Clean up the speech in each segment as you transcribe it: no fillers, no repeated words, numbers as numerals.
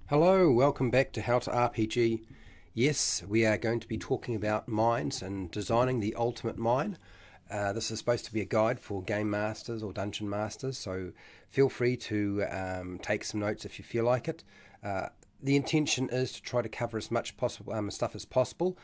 Hello, welcome back to How to RPG. Yes, we are going to be talking about mines and designing the ultimate mine. This is supposed to be a guide for game masters or dungeon masters, so feel free to take some notes if you feel like it. The intention is to try to cover as much possible stuff as possible.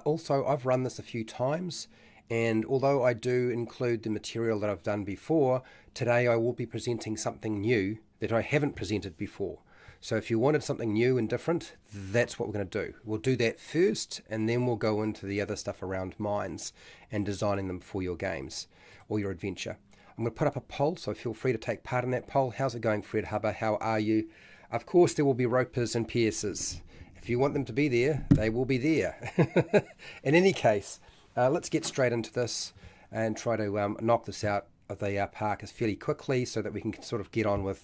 Also, I've run this a few times, and although I do include the material that I've done before, today I will be presenting something new that I haven't presented before. So if you wanted something new and different, that's what we're going to do. We'll do that first, and then we'll go into the other stuff around mines and designing them for your games or your adventure. I'm going to put up a poll, so feel free to take part in that poll. How's it going, Fred Hubber? How are you? Of course, there will be ropers and piercers. If you want them to be there, they will be there. In any case, let's get straight into this and try to knock this out of the park as fairly quickly so that we can sort of get on with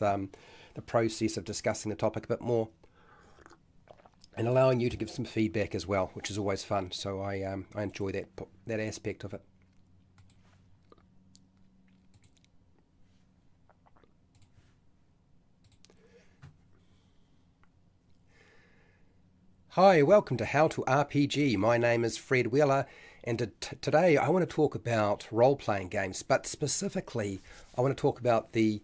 the process of discussing the topic a bit more and allowing you to give some feedback as well, which is always fun. So I enjoy that aspect of it. Hi, welcome to How to RPG. My name is Fred Wheeler, and today I want to talk about role-playing games, but specifically I want to talk about the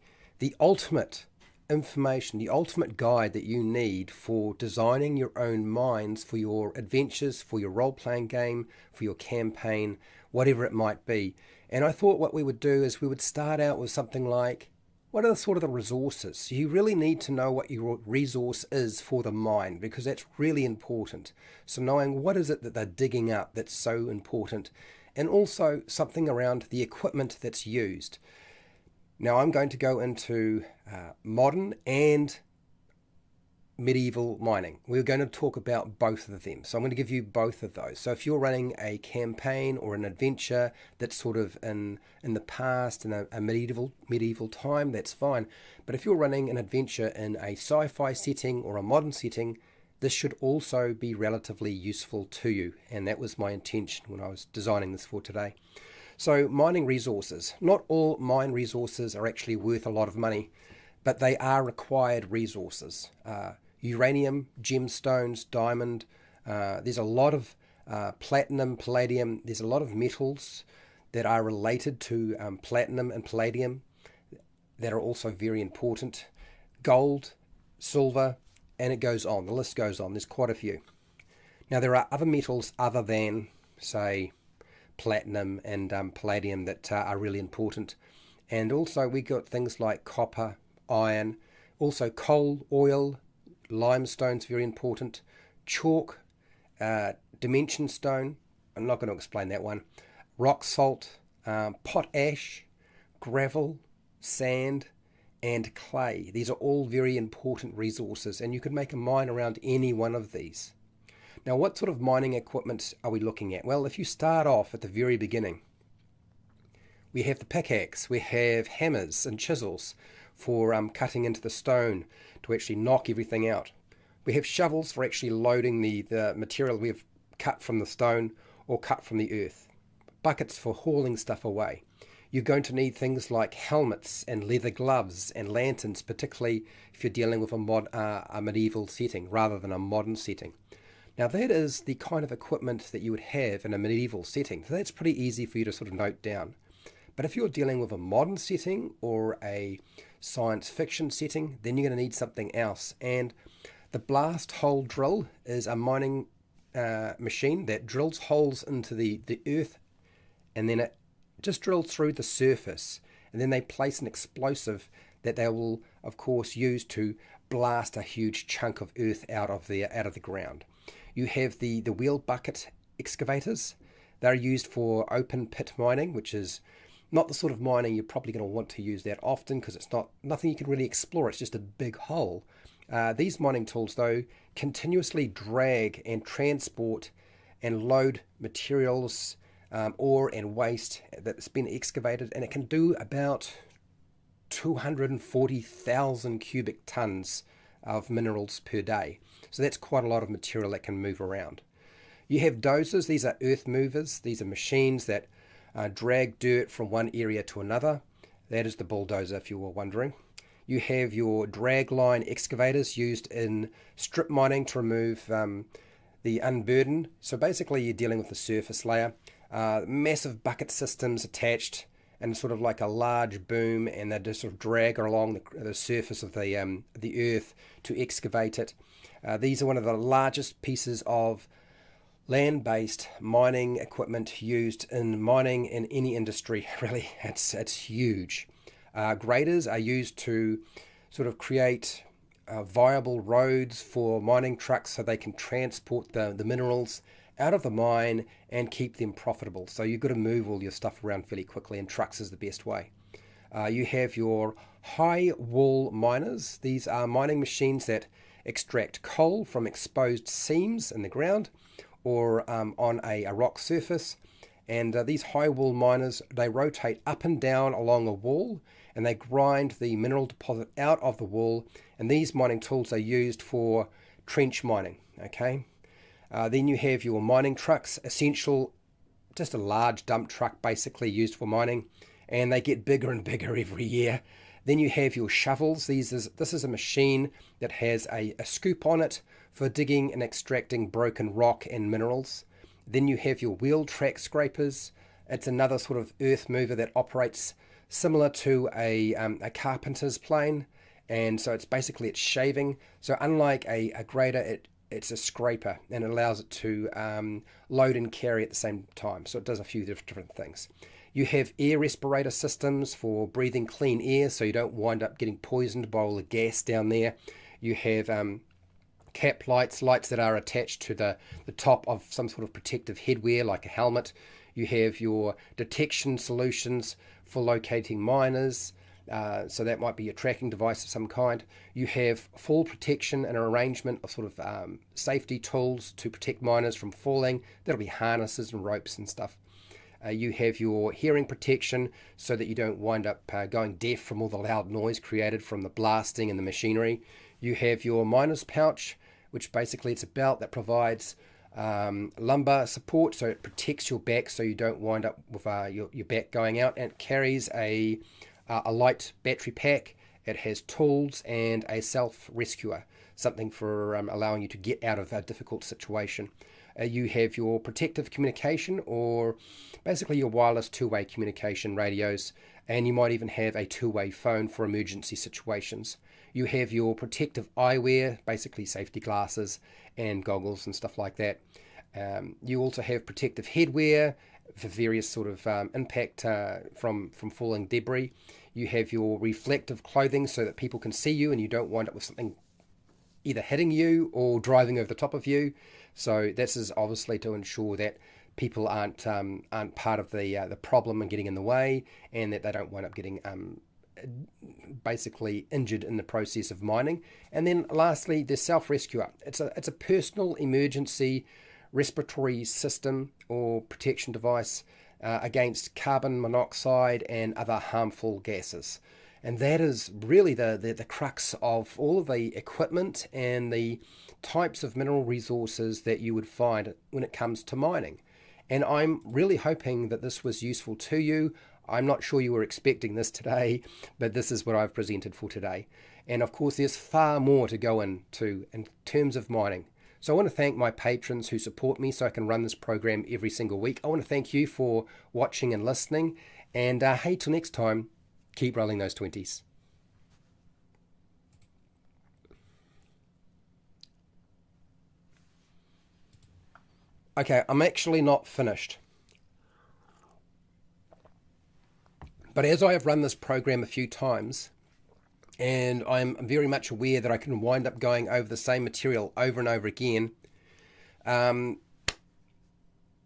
ultimate information, the ultimate guide that you need for designing your own mines for your adventures, for your role-playing game, for your campaign, whatever it might be. And I thought what we would do is we would start out with something like, what are the resources? You really need to know what your resource is for the mine, because that's really important. So knowing what is it that they're digging up that's so important, and also something around the equipment that's used. Now I'm going to go into modern and medieval mining. We're going to talk about both of them. So I'm going to give you both of those. So if you're running a campaign or an adventure that's sort of in the past, in a medieval time, that's fine. But if you're running an adventure in a sci-fi setting or a modern setting, this should also be relatively useful to you. And that was my intention when I was designing this for today. So mining resources. Not all mine resources are actually worth a lot of money, but they are required resources. Uranium, gemstones, diamond. There's a lot of platinum, palladium. There's a lot of metals that are related to platinum and palladium that are also very important. Gold, silver, and it goes on. The list goes on. There's quite a few. Now there are other metals other than, say, platinum and palladium that are really important. And also we got things like copper, iron, also coal, oil, limestone's very important, chalk, dimension stone, I'm not going to explain that one, rock salt, potash, gravel, sand, and clay. These are all very important resources, and you could make a mine around any one of these. Now, what sort of mining equipment are we looking at? Well, if you start off at the very beginning, we have the pickaxe, we have hammers and chisels for cutting into the stone to actually knock everything out. We have shovels for actually loading the material we have cut from the stone or cut from the earth. Buckets for hauling stuff away. You're going to need things like helmets and leather gloves and lanterns, particularly if you're dealing with a medieval setting rather than a modern setting. Now that is the kind of equipment that you would have in a medieval setting, so that's pretty easy for you to sort of note down. But if you're dealing with a modern setting or a science fiction setting, then you're going to need something else. And the blast hole drill is a mining machine that drills holes into the earth, and then it just drills through the surface. And then they place an explosive that they will, of course, use to blast a huge chunk of earth out of the ground. You have the wheel bucket excavators. They're used for open pit mining, which is not the sort of mining you're probably going to want to use that often because it's nothing you can really explore. It's just a big hole. These mining tools, though, continuously drag and transport and load materials, ore and waste that's been excavated, and it can do about 240,000 cubic tons of minerals per day. So that's quite a lot of material that can move around. You have dozers. These are earth movers. These are machines that drag dirt from one area to another. That is the bulldozer, if you were wondering. You have your dragline excavators used in strip mining to remove the unburden. So basically you're dealing with the surface layer. Massive bucket systems attached and sort of like a large boom, and they just sort of drag along the surface of the earth to excavate it. These are one of the largest pieces of land-based mining equipment used in mining in any industry. Really, it's huge. Graders are used to sort of create viable roads for mining trucks so they can transport the minerals out of the mine and keep them profitable. So you've got to move all your stuff around fairly quickly, and trucks is the best way. You have your high wall miners. These are mining machines that extract coal from exposed seams in the ground or on a rock surface. And these high wall miners, they rotate up and down along a wall, and they grind the mineral deposit out of the wall. And these mining tools are used for trench mining. Okay. Then you have your mining trucks, essential, just a large dump truck basically used for mining, and they get bigger and bigger every year. Then you have your shovels. This is a machine that has a scoop on it for digging and extracting broken rock and minerals. Then you have your wheel track scrapers. It's another sort of earth mover that operates similar to a carpenter's plane, and so it's shaving. So unlike a grader, it's a scraper, and it allows it to load and carry at the same time. So it does a few different things. You have air respirator systems for breathing clean air so you don't wind up getting poisoned by all the gas down there. You have cap lights that are attached to the top of some sort of protective headwear like a helmet. You have your detection solutions for locating miners. So that might be your tracking device of some kind. You have fall protection and an arrangement of sort of safety tools to protect miners from falling. That'll be harnesses and ropes and stuff. You have your hearing protection so that you don't wind up going deaf from all the loud noise created from the blasting and the machinery. You have your miner's pouch, which basically it's a belt that provides lumbar support, so it protects your back so you don't wind up with your back going out, and it carries a light battery pack. It has tools and a self-rescuer, something for allowing you to get out of a difficult situation. You have your protective communication, or basically your wireless two-way communication radios, and you might even have a two-way phone for emergency situations. You have your protective eyewear, basically safety glasses and goggles and stuff like that. You also have protective headwear for various sort of impact from falling debris. You have your reflective clothing so that people can see you and you don't wind up with something either hitting you or driving over the top of you. So this is obviously to ensure that people aren't part of the problem and getting in the way, and that they don't wind up getting basically injured in the process of mining. And then lastly, the self-rescuer. It's a personal emergency respiratory system or protection device against carbon monoxide and other harmful gases. And that is really the crux of all of the equipment and the types of mineral resources that you would find when it comes to mining. And I'm really hoping that this was useful to you. I'm not sure you were expecting this today, but this is what I've presented for today. And of course, there's far more to go into in terms of mining. So I want to thank my patrons who support me so I can run this program every single week. I want to thank you for watching and listening. And hey, till next time, keep rolling those 20s. Okay, I'm actually not finished. But as I have run this program a few times, and I'm very much aware that I can wind up going over the same material over and over again,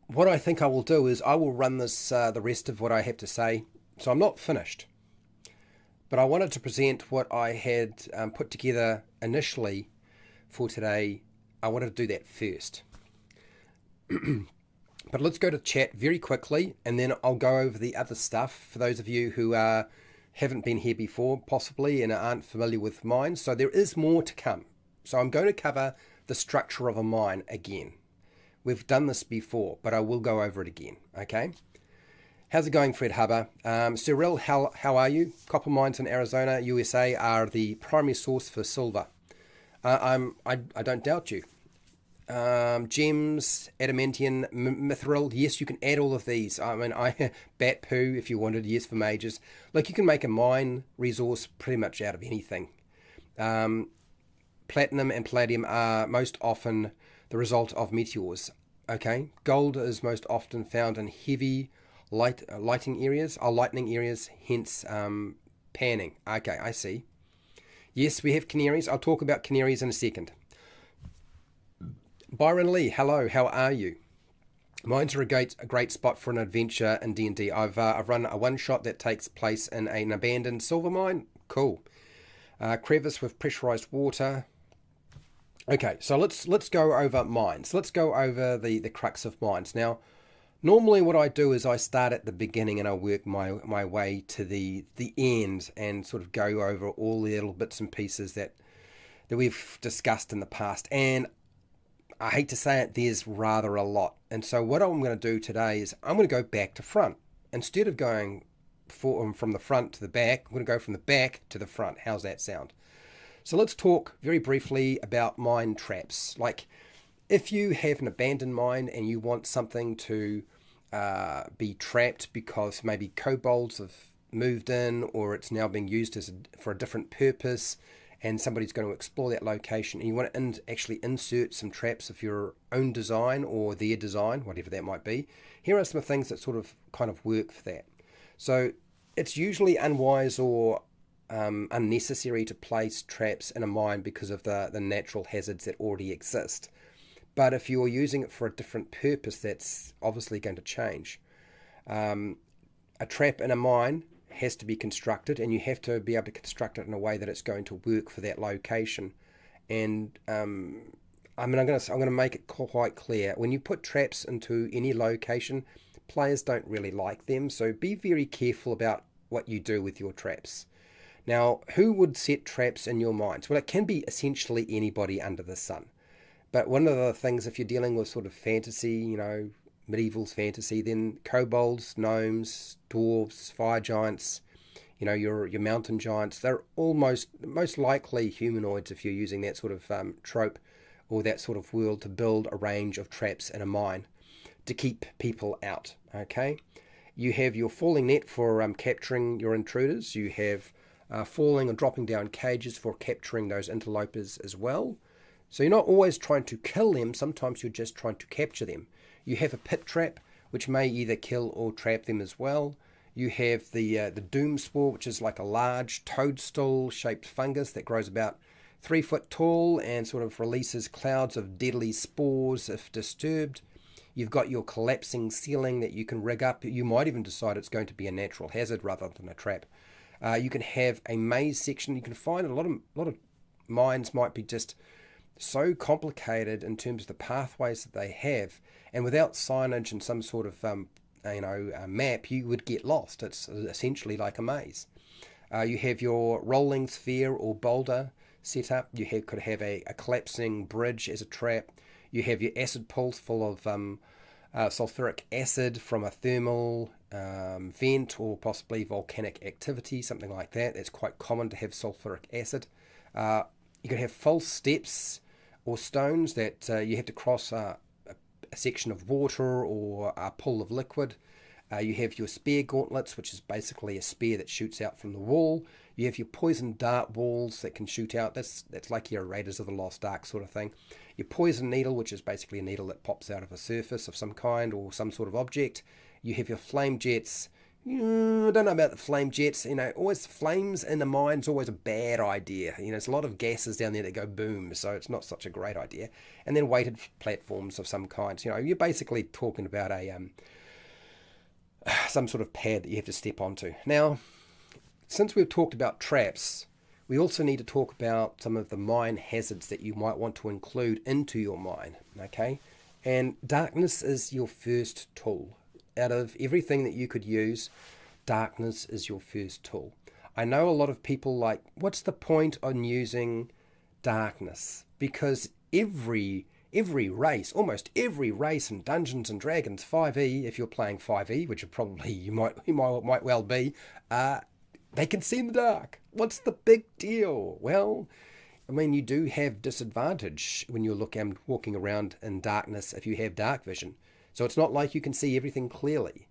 what I think I will do is I will run this the rest of what I have to say. So I'm not finished. But I wanted to present what I had put together initially for today. I wanted to do that first. But let's go to chat very quickly, and then I'll go over the other stuff for those of you who haven't been here before, possibly, and aren't familiar with mines. So there is more to come. So I'm going to cover the structure of a mine again. We've done this before, but I will go over it again, okay? How's it going, Fred Hubber? Cyril, how are you? Copper mines in Arizona, USA are the primary source for silver. I don't doubt you. Gems, adamantium, mithril. Yes, you can add all of these. I mean, bat poo if you wanted. Yes, for mages. Look, you can make a mine resource pretty much out of anything. Platinum and palladium are most often the result of meteors. Okay, gold is most often found in heavy lightning areas. Hence panning. Okay, I see. Yes, we have canaries. I'll talk about canaries in a second. Byron Lee, hello. How are you? Mines are a great spot for an adventure in D&D. I've run a one shot that takes place in an abandoned silver mine. Cool. Crevice with pressurized water. Okay, so let's go over mines. Let's go over the crux of mines. Now, normally what I do is I start at the beginning and I work my way to the end and sort of go over all the little bits and pieces that we've discussed in the past. And I hate to say it, there's rather a lot. And so what I'm going to do today is I'm going to go back to front. Instead of going from the front to the back, I'm going to go from the back to the front. How's that sound? So let's talk very briefly about mine traps. Like if you have an abandoned mine and you want something to be trapped because maybe kobolds have moved in or it's now being used for a different purpose and somebody's going to explore that location and you want to actually insert some traps of your own design or their design, whatever that might be, here are some things that sort of kind of work for that. So it's usually unwise or unnecessary to place traps in a mine because of the natural hazards that already exist. But if you're using it for a different purpose, that's obviously going to change. A trap in a mine has to be constructed, and you have to be able to construct it in a way that it's going to work for that location. And I'm going to make it quite clear. When you put traps into any location, players don't really like them. So be very careful about what you do with your traps. Now, who would set traps in your mines? Well, it can be essentially anybody under the sun. But one of the things, if you're dealing with sort of fantasy, medieval fantasy, then kobolds, gnomes, dwarves, fire giants, your mountain giants, they're most likely humanoids if you're using that sort of trope or that sort of world to build a range of traps in a mine to keep people out, okay? You have your falling net for capturing your intruders. You have falling or dropping down cages for capturing those interlopers as well. So you're not always trying to kill them, sometimes you're just trying to capture them. You have a pit trap, which may either kill or trap them as well. You have the doom spore, which is like a large toadstool-shaped fungus that grows about 3 foot tall and sort of releases clouds of deadly spores if disturbed. You've got your collapsing ceiling that you can rig up. You might even decide it's going to be a natural hazard rather than a trap. You can have a maze section. You can find a lot of mines might be just so complicated in terms of the pathways that they have, and without signage and some sort of a map, you would get lost. It's essentially like a maze. You have your rolling sphere or boulder setup. You could have a collapsing bridge as a trap. You have your acid pools full of sulfuric acid from a thermal vent or possibly volcanic activity, something like that. It's quite common to have sulfuric acid. You can have false steps or stones that you have to cross a section of water or a pool of liquid. You have your spear gauntlets, which is basically a spear that shoots out from the wall. You have your poison dart walls that can shoot out. That's like your Raiders of the Lost Ark sort of thing. Your poison needle, which is basically a needle that pops out of a surface of some kind or some sort of object. You have your flame jets. I don't know about the flame jets. Always flames in the mine's always a bad idea. There's a lot of gases down there that go boom, so it's not such a great idea. And then weighted platforms of some kind. You're basically talking about some sort of pad that you have to step onto. Now, since we've talked about traps, we also need to talk about some of the mine hazards that you might want to include into your mine. Okay, and darkness is your first tool. Out of everything that you could use, darkness is your first tool. I know a lot of people what's the point on using darkness? Because every every race, almost every race in Dungeons and Dragons 5e, if you're playing 5e, which probably you might well be, they can see in the dark. What's the big deal? Well, I mean, you do have disadvantage when you're walking around in darkness if you have dark vision. So it's not like you can see everything clearly.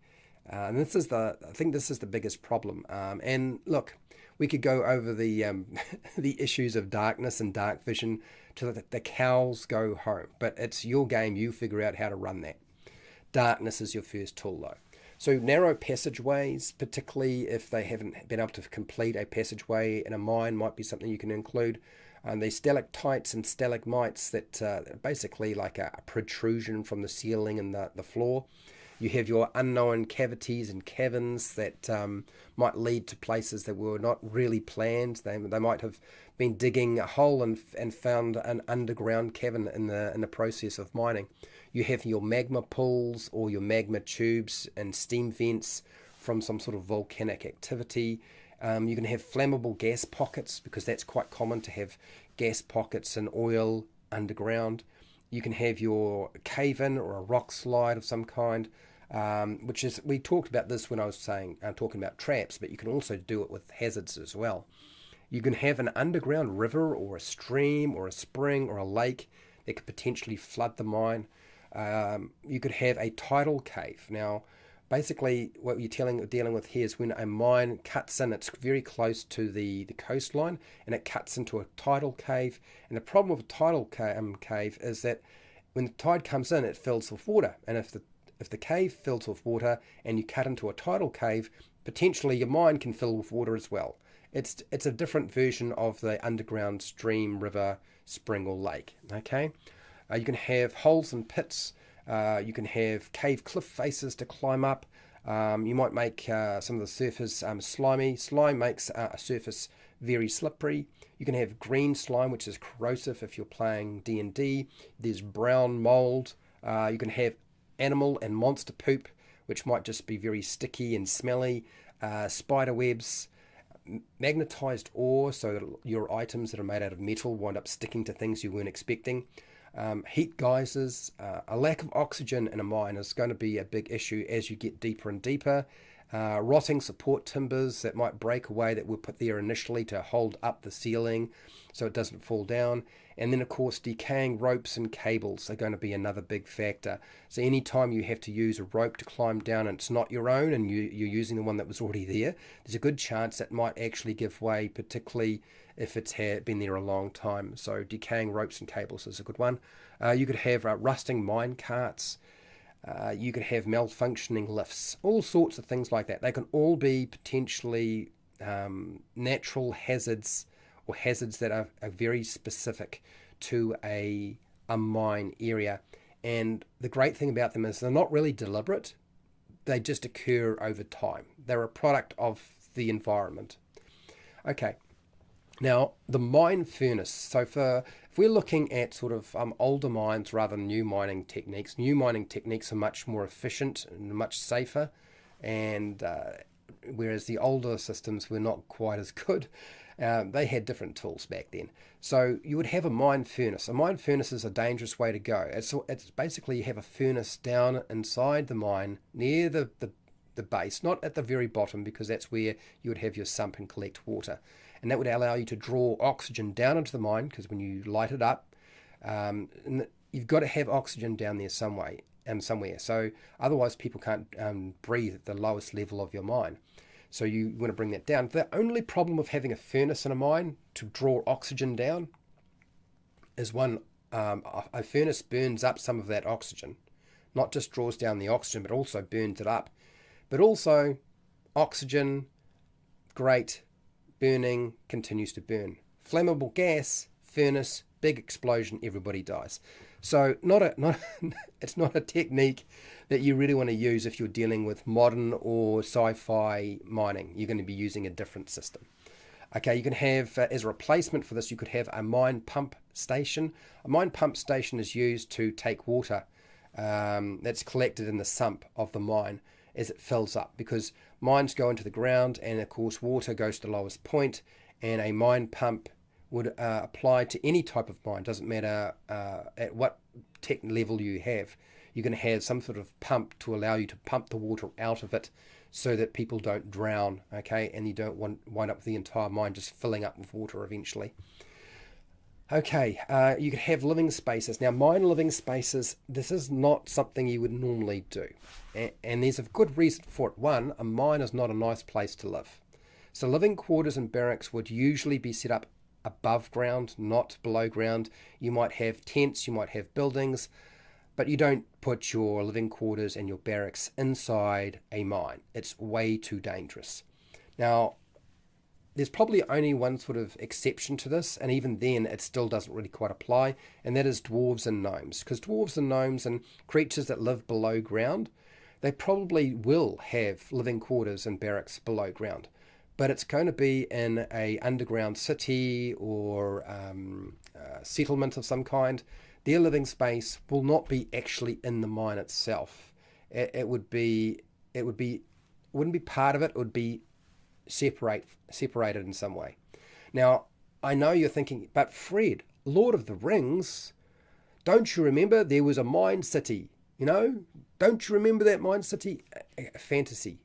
And I think this is the biggest problem. And look, we could go over the the issues of darkness and dark vision till the cows go home. But it's your game. You figure out how to run that. Darkness is your first tool, though. So narrow passageways, particularly if they haven't been able to complete a passageway in a mine, might be something you can include. The stalactites and stalagmites that are basically like a protrusion from the ceiling and the floor. You have your unknown cavities and caverns that might lead to places that were not really planned. They might have been digging a hole and found an underground cavern in the process of mining. You have your magma pools or your magma tubes and steam vents from some sort of volcanic activity. You can have flammable gas pockets, because that's quite common to have gas pockets and oil underground. You can have your cave-in or a rock slide of some kind, which is, we talked about this when I was talking about traps, but you can also do it with hazards as well. You can have an underground river or a stream or a spring or a lake that could potentially flood the mine. You could have a tidal cave. Now, basically, what you're dealing with here is when a mine cuts in, it's very close to the coastline, and it cuts into a tidal cave. And the problem with a tidal cave is that when the tide comes in, it fills with water. And if the cave fills with water and you cut into a tidal cave, potentially your mine can fill with water as well. It's a different version of the underground stream, river, spring, or lake. Okay, you can have holes and pits. You can have cave cliff faces to climb up. You might make some of the surface slimy. Slime makes a surface very slippery. You can have green slime, which is corrosive if you're playing D&D. There's brown mold. You can have animal and monster poop, which might just be very sticky and smelly. Spider webs. Magnetized ore, so that your items that are made out of metal wind up sticking to things you weren't expecting. Heat geysers. A lack of oxygen in a mine is going to be a big issue as you get deeper and deeper. Rotting support timbers that might break away that were put there initially to hold up the ceiling so it doesn't fall down. And then, of course, decaying ropes and cables are going to be another big factor. So anytime you have to use a rope to climb down and it's not your own and you're using the one that was already there, there's a good chance that might actually give way, particularly if it's been there a long time. So decaying ropes and cables is a good one. You could have rusting mine carts. You could have malfunctioning lifts. All sorts of things like that. They can all be potentially natural hazards, or hazards that are very specific to a mine area. And the great thing about them is they're not really deliberate. They just occur over time. They're a product of the environment. Okay. Now, the mine furnace. So if we're looking at sort of older mines rather than new mining techniques are much more efficient and much safer. And whereas the older systems were not quite as good, they had different tools back then. So you would have a mine furnace. A mine furnace is a dangerous way to go. It's basically you have a furnace down inside the mine near the base, not at the very bottom, because that's where you would have your sump and collect water. And that would allow you to draw oxygen down into the mine, because when you light it up, you've got to have oxygen down there somewhere. So otherwise people can't breathe at the lowest level of your mine. So you want to bring that down. The only problem of having a furnace in a mine to draw oxygen down is a furnace burns up some of that oxygen. Not just draws down the oxygen, but also burns it up. But also, oxygen, great, burning, continues to burn. Flammable gas, furnace, big explosion, everybody dies. So it's not a technique that you really want to use if you're dealing with modern or sci-fi mining. You're going to be using a different system. Okay, you can have, as a replacement for this, you could have a mine pump station. A mine pump station is used to take water that's collected in the sump of the mine as it fills up, because mines go into the ground and, of course, water goes to the lowest point, and a mine pump would apply to any type of mine. Doesn't matter at what tech level you have. You're going to have some sort of pump to allow you to pump the water out of it so that people don't drown, okay? And you don't wind up with the entire mine just filling up with water eventually. Okay, you could have living spaces. Now, mine living spaces, this is not something you would normally do. And there's a good reason for it. One, a mine is not a nice place to live. So living quarters and barracks would usually be set up above ground, not below ground. You might have tents, you might have buildings, but you don't put your living quarters and your barracks inside a mine. It's way too dangerous. Now, there's probably only one sort of exception to this, and even then it still doesn't really quite apply, and that is dwarves and gnomes. Because dwarves and gnomes and creatures that live below ground, they probably will have living quarters and barracks below ground. But it's going to be in a underground city or settlement of some kind. Their living space will not be actually in the mine itself. It wouldn't be part of it. It would be separated in some way. Now, I know you're thinking, but Fred, Lord of the Rings, don't you remember there was a mine city? You know, don't you remember that mine city? Fantasy,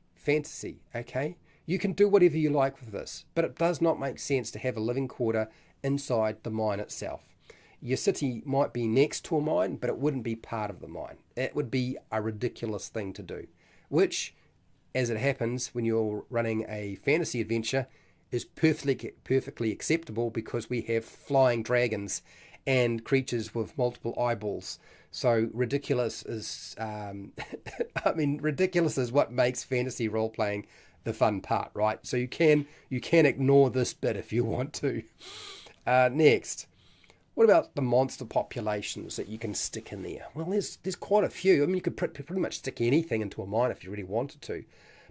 okay? You can do whatever you like with this, but it does not make sense to have a living quarter inside the mine itself. Your city might be next to a mine, but it wouldn't be part of the mine. It would be a ridiculous thing to do, which, as it happens when you're running a fantasy adventure, is perfectly acceptable because we have flying dragons and creatures with multiple eyeballs. So ridiculous is, ridiculous is what makes fantasy role-playing the fun part, right? So you can ignore this bit if you want to. Next, what about the monster populations that you can stick in there? Well, there's quite a few. I mean, you could pretty much stick anything into a mine if you really wanted to.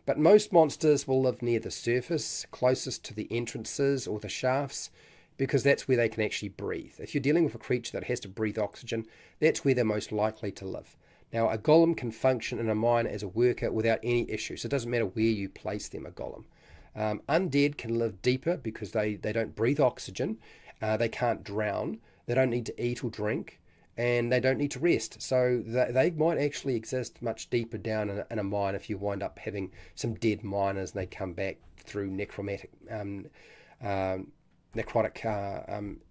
But most monsters will live near the surface, closest to the entrances or the shafts, because that's where they can actually breathe. If you're dealing with a creature that has to breathe oxygen, that's where they're most likely to live. Now, a golem can function in a mine as a worker without any issue, so it doesn't matter where you place them, a golem. Undead can live deeper because they don't breathe oxygen, they can't drown, they don't need to eat or drink, and they don't need to rest. So they might actually exist much deeper down in a mine if you wind up having some dead miners and they come back through necrotic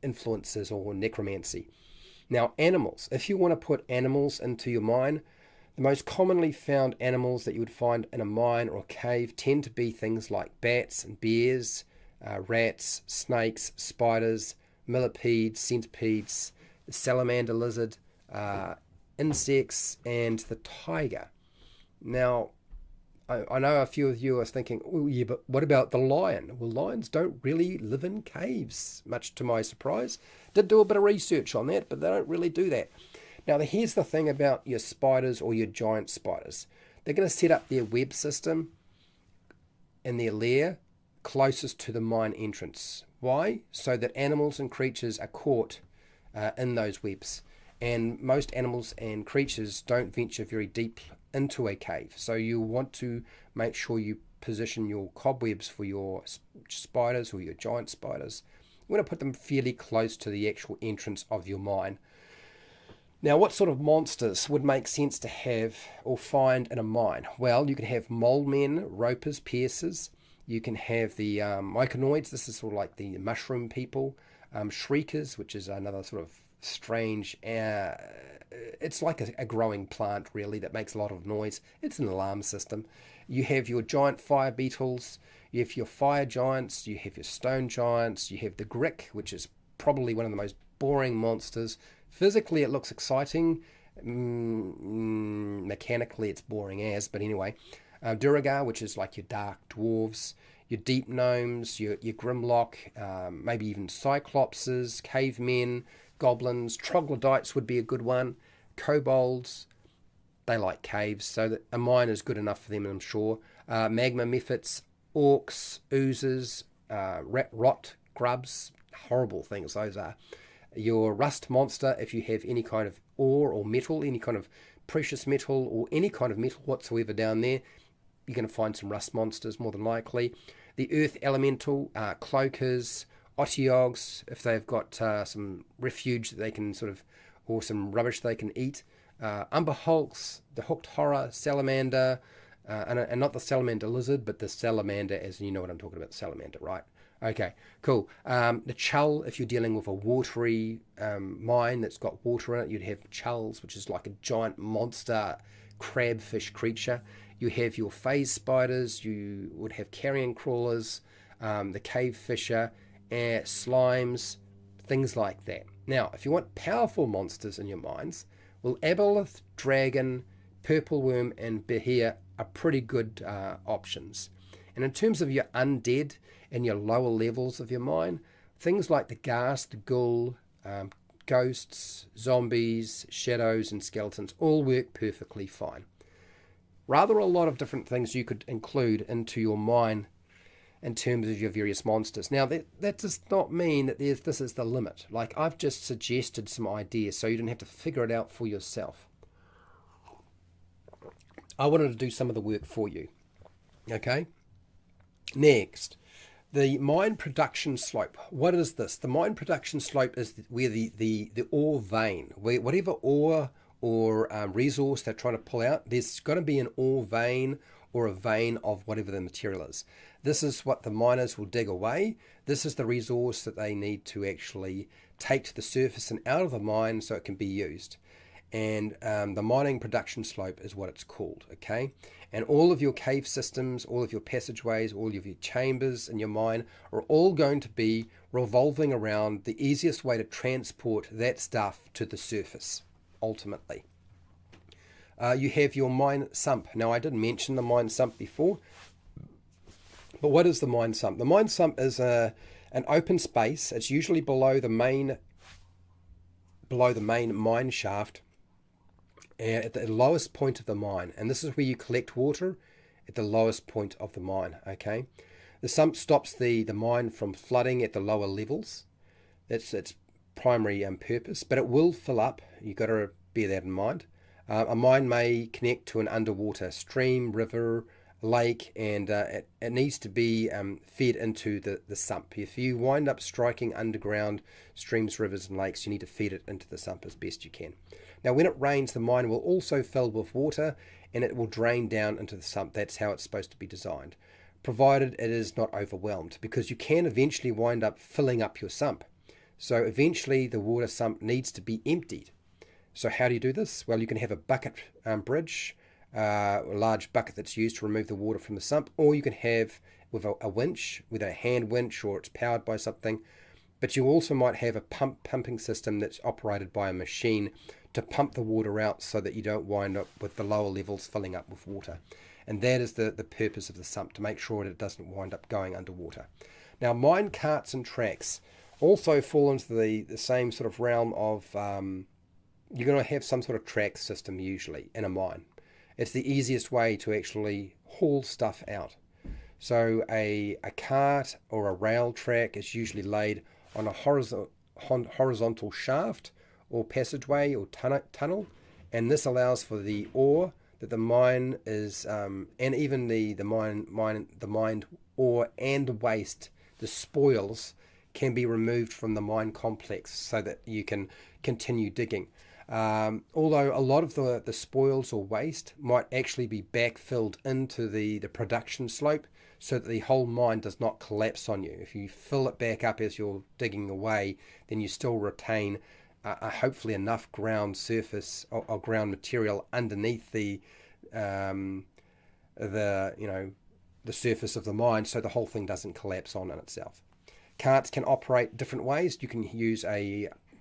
influences or necromancy. Now, animals. If you want to put animals into your mine, the most commonly found animals that you would find in a mine or a cave tend to be things like bats and bears, rats, snakes, spiders, millipedes, centipedes, the salamander lizard, insects, and the tiger. Now, I know a few of you are thinking, oh yeah, but what about the lion? Well, lions don't really live in caves, much to my surprise. Did do a bit of research on that, but they don't really do that. Now, here's the thing about your spiders or your giant spiders. They're going to set up their web system in their lair closest to the mine entrance. Why? So that animals and creatures are caught in those webs. And most animals and creatures don't venture very deep into a cave. So you want to make sure you position your cobwebs for your spiders or your giant spiders. You want to put them fairly close to the actual entrance of your mine. Now, what sort of monsters would make sense to have or find in a mine? Well, you can have mole men, ropers, piercers. You can have the myconoids. This is sort of like the mushroom people. Shriekers, which is another sort of strange, it's like a growing plant really that makes a lot of noise. It's an alarm system. You have your giant fire beetles, you have your fire giants, you have your stone giants, you have the grick, which is probably one of the most boring monsters. Physically it looks exciting, mechanically it's boring as, but anyway. Duragar, which is like your dark dwarves, your deep gnomes, your grimlock, maybe even cyclopses, cavemen, goblins, troglodytes would be a good one, kobolds, they like caves, so that a mine is good enough for them, I'm sure. Magma mephits, orcs, oozes, rot grubs, horrible things those are. Your rust monster, if you have any kind of ore or metal, any kind of precious metal or any kind of metal whatsoever down there, you're going to find some rust monsters more than likely. The earth elemental, cloakers, otiogs, if they've got some refuge that they can sort of, or some rubbish they can eat. Umber hulks, the hooked horror, salamander, and not the salamander lizard, but the salamander, as you know what I'm talking about, the salamander, right? Okay, cool. The chull, if you're dealing with a watery mine that's got water in it, you'd have chulls, which is like a giant monster crabfish creature. You have your phase spiders, you would have carrion crawlers, the cave fisher, slimes, things like that. Now, if you want powerful monsters in your mines, well, aboleth, dragon, purple worm, and behir are pretty good options. And in terms of your undead and your lower levels of your mine, things like the ghast, the ghoul, ghosts, zombies, shadows, and skeletons all work perfectly fine. Rather a lot of different things you could include into your mine in terms of your various monsters. Now, that does not mean that this is the limit. Like, I've just suggested some ideas so you don't have to figure it out for yourself. I wanted to do some of the work for you. Okay? Next, the mine production slope. What is this? The mine production slope is where the ore vein, where whatever ore or resource they're trying to pull out, there's got to be an ore vein or a vein of whatever the material is. This is what the miners will dig away. This is the resource that they need to actually take to the surface and out of the mine so it can be used. And the mining production slope is what it's called, okay? And all of your cave systems, all of your passageways, all of your chambers in your mine are all going to be revolving around the easiest way to transport that stuff to the surface, ultimately. You have your mine sump. Now, I did mention the mine sump before, but what is the mine sump? The mine sump is an open space. It's usually below the main mine shaft, at the lowest point of the mine, and this is where you collect water at the lowest point of the mine. Okay, the sump stops the mine from flooding at the lower levels. That's its primary purpose, but it will fill up. You've got to bear that in mind. A mine may connect to an underwater stream, river, lake, and it needs to be fed into the sump. If you wind up striking underground streams, rivers, and lakes, you need to feed it into the sump as best you can. Now, when it rains, the mine will also fill with water and it will drain down into the sump. That's how it's supposed to be designed, provided it is not overwhelmed, because you can eventually wind up filling up your sump. So eventually the water sump needs to be emptied. So how do you do this? Well, you can have a bucket bridge, a large bucket that's used to remove the water from the sump, or you can have with a winch, with a hand winch, or it's powered by something. But you also might have a pumping system that's operated by a machine to pump the water out so that you don't wind up with the lower levels filling up with water. And that is the purpose of the sump, to make sure that it doesn't wind up going underwater. Now, mine carts and tracks also fall into the same sort of realm of you're going to have some sort of track system usually in a mine. It's the easiest way to actually haul stuff out. So a cart or a rail track is usually laid on a horizontal shaft or passageway or tunnel, and this allows for the ore that the mine is, and even the mined ore and waste, the spoils, can be removed from the mine complex so that you can continue digging. Although a lot of the spoils or waste might actually be backfilled into the production slope so that the whole mine does not collapse on you. If you fill it back up as you're digging away, then you still retain hopefully enough ground surface or ground material underneath the surface of the mine, so the whole thing doesn't collapse on itself. Carts can operate different ways. You can use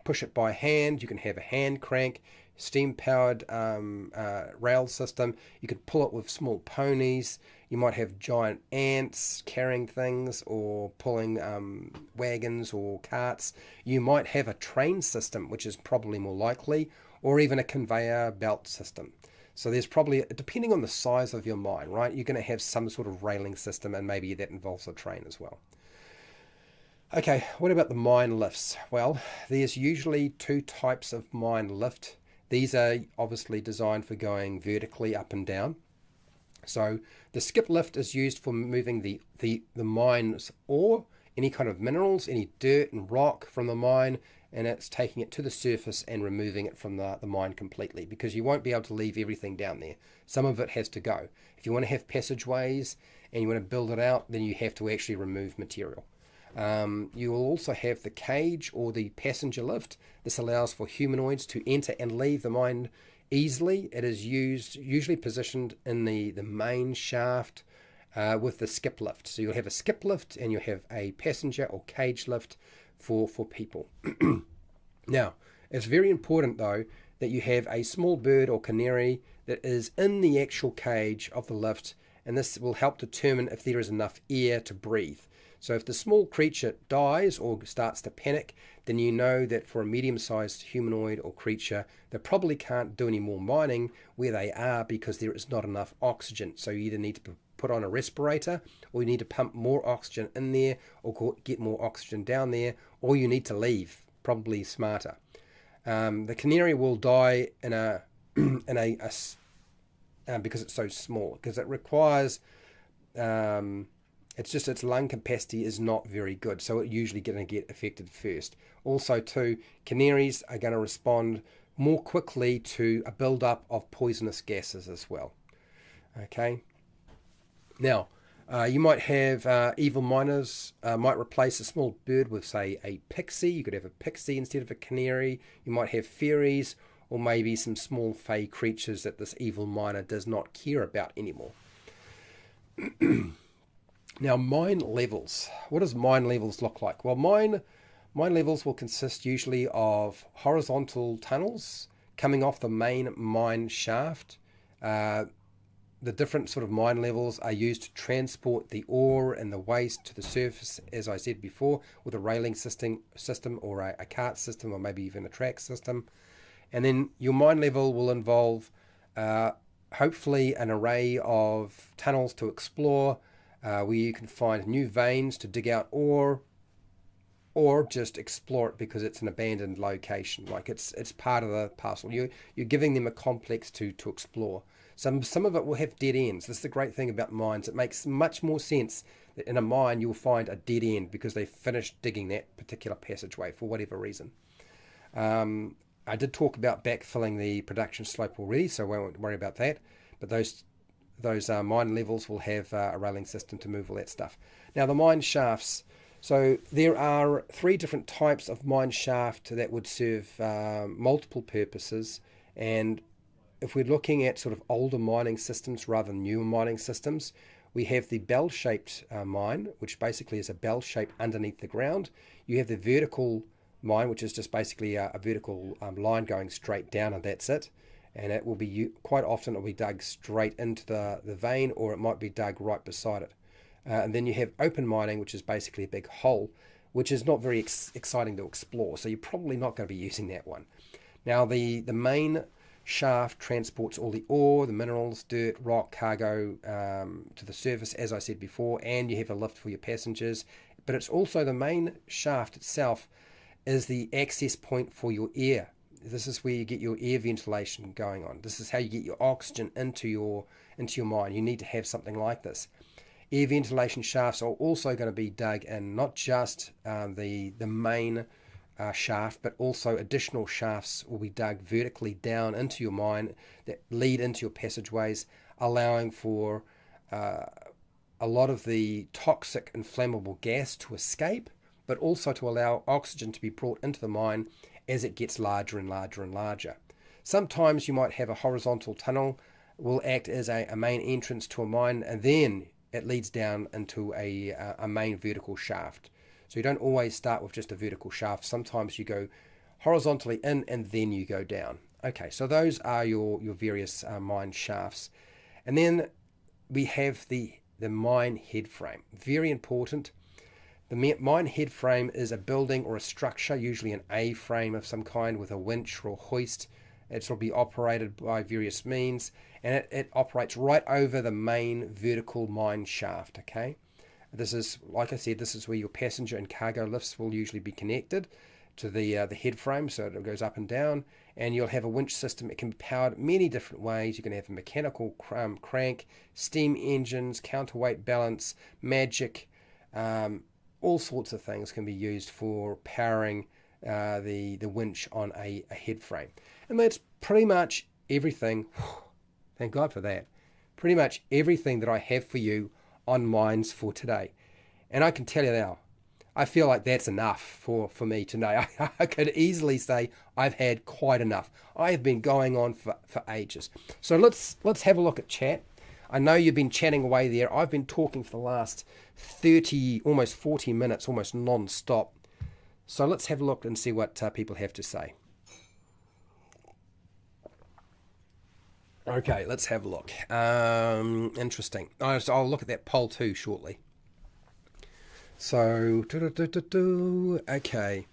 push it by hand. You can have a hand crank, steam powered rail system. You could pull it with small ponies. You might have giant ants carrying things or pulling wagons or carts. You might have a train system, which is probably more likely, or even a conveyor belt system. So there's probably, depending on the size of your mine, right, you're going to have some sort of railing system, and maybe that involves a train as well. Okay, what about the mine lifts? Well, there's usually two types of mine lift. These are obviously designed for going vertically up and down. So the skip lift is used for moving the mine's ore any kind of minerals, any dirt and rock from the mine, and it's taking it to the surface and removing it from the mine completely, because you won't be able to leave everything down there. Some of it has to go. If you want to have passageways and you want to build it out, then you have to actually remove material. You will also have the cage or the passenger lift. This allows for humanoids to enter and leave the mine easily. It is usually positioned in the main shaft with the skip lift. So you'll have a skip lift and you'll have a passenger or cage lift for people. Now, it's very important though that you have a small bird or canary that is in the actual cage of the lift, and this will help determine if there is enough air to breathe. So if the small creature dies or starts to panic, then you know that for a medium-sized humanoid or creature, they probably can't do any more mining where they are because there is not enough oxygen. So you either need to put on a respirator, or you need to pump more oxygen in there, or get more oxygen down there, or you need to leave, probably smarter. The canary will die in a because it's so small, because it requires it's just its lung capacity is not very good, so it's usually going to get affected first. Also too, canaries are going to respond more quickly to a build-up of poisonous gases as well. Okay, now you might have evil miners might replace a small bird with, say, a pixie. You could have a pixie instead of a canary. You might have fairies, or maybe some small fey creatures that this evil miner does not care about anymore. Now, mine levels. What does mine levels look like? Well, mine levels will consist usually of horizontal tunnels coming off the main mine shaft. The different sort of mine levels are used to transport the ore and the waste to the surface, as I said before, with a railing system or a cart system, or maybe even a track system. And then your mine level will involve hopefully an array of tunnels to explore, where you can find new veins to dig out ore, or just explore it because it's an abandoned location. Like it's part of the parcel. You're giving them a complex to explore. Some of it will have dead ends. This is the great thing about mines. It makes much more sense that in a mine you'll find a dead end because they finished digging that particular passageway for whatever reason. I did talk about backfilling the production slope already, so I won't worry about that. But those mine levels will have a railing system to move all that stuff. Now, the mine shafts. So there are 3 different types of mine shaft that would serve multiple purposes. And if we're looking at sort of older mining systems rather than newer mining systems, we have the bell-shaped mine, which basically is a bell shape underneath the ground. You have the vertical mine, which is just basically a vertical line going straight down, and that's it. And it will be, quite often, it will be dug straight into the vein, or it might be dug right beside it. And then you have open mining, which is basically a big hole, which is not very exciting to explore. So you're probably not going to be using that one. Now, the main shaft transports all the ore, the minerals, dirt, rock, cargo to the surface, as I said before, and you have a lift for your passengers. But it's also the main shaft itself is the access point for your air. This is where you get your air ventilation going on. This is how you get your oxygen into your mine. You need to have something like this. Air ventilation shafts are also going to be dug in, not just the main shaft, but also additional shafts will be dug vertically down into your mine that lead into your passageways, allowing for a lot of the toxic inflammable gas to escape, but also to allow oxygen to be brought into the mine as it gets larger and larger and larger. Sometimes you might have a horizontal tunnel will act as a main entrance to a mine, and then it leads down into a main vertical shaft. So you don't always start with just a vertical shaft. Sometimes you go horizontally in and then you go down. Okay, so those are your various mine shafts. And then we have the mine head frame. Very important. The mine head frame is a building or a structure, usually an A-frame of some kind with a winch or a hoist. It will be operated by various means, and it operates right over the main vertical mine shaft, okay? This is, like I said, this is where your passenger and cargo lifts will usually be connected to the head frame, so it goes up and down, and you'll have a winch system. It can be powered many different ways. You can have a mechanical crank, steam engines, counterweight balance, magic, all sorts of things can be used for powering the winch on a head frame. And that's pretty much everything. Thank God for that. Pretty much everything that I have for you on mines for today. And I can tell you now, I feel like that's enough for me today. I could easily say I've had quite enough. I have been going on for ages. So let's have a look at chat. I know you've been chatting away there. I've been talking for the last 30, almost 40 minutes, almost non-stop. So let's have a look and see what people have to say. Okay, let's have a look. Interesting. So I'll look at that poll too shortly. So, okay.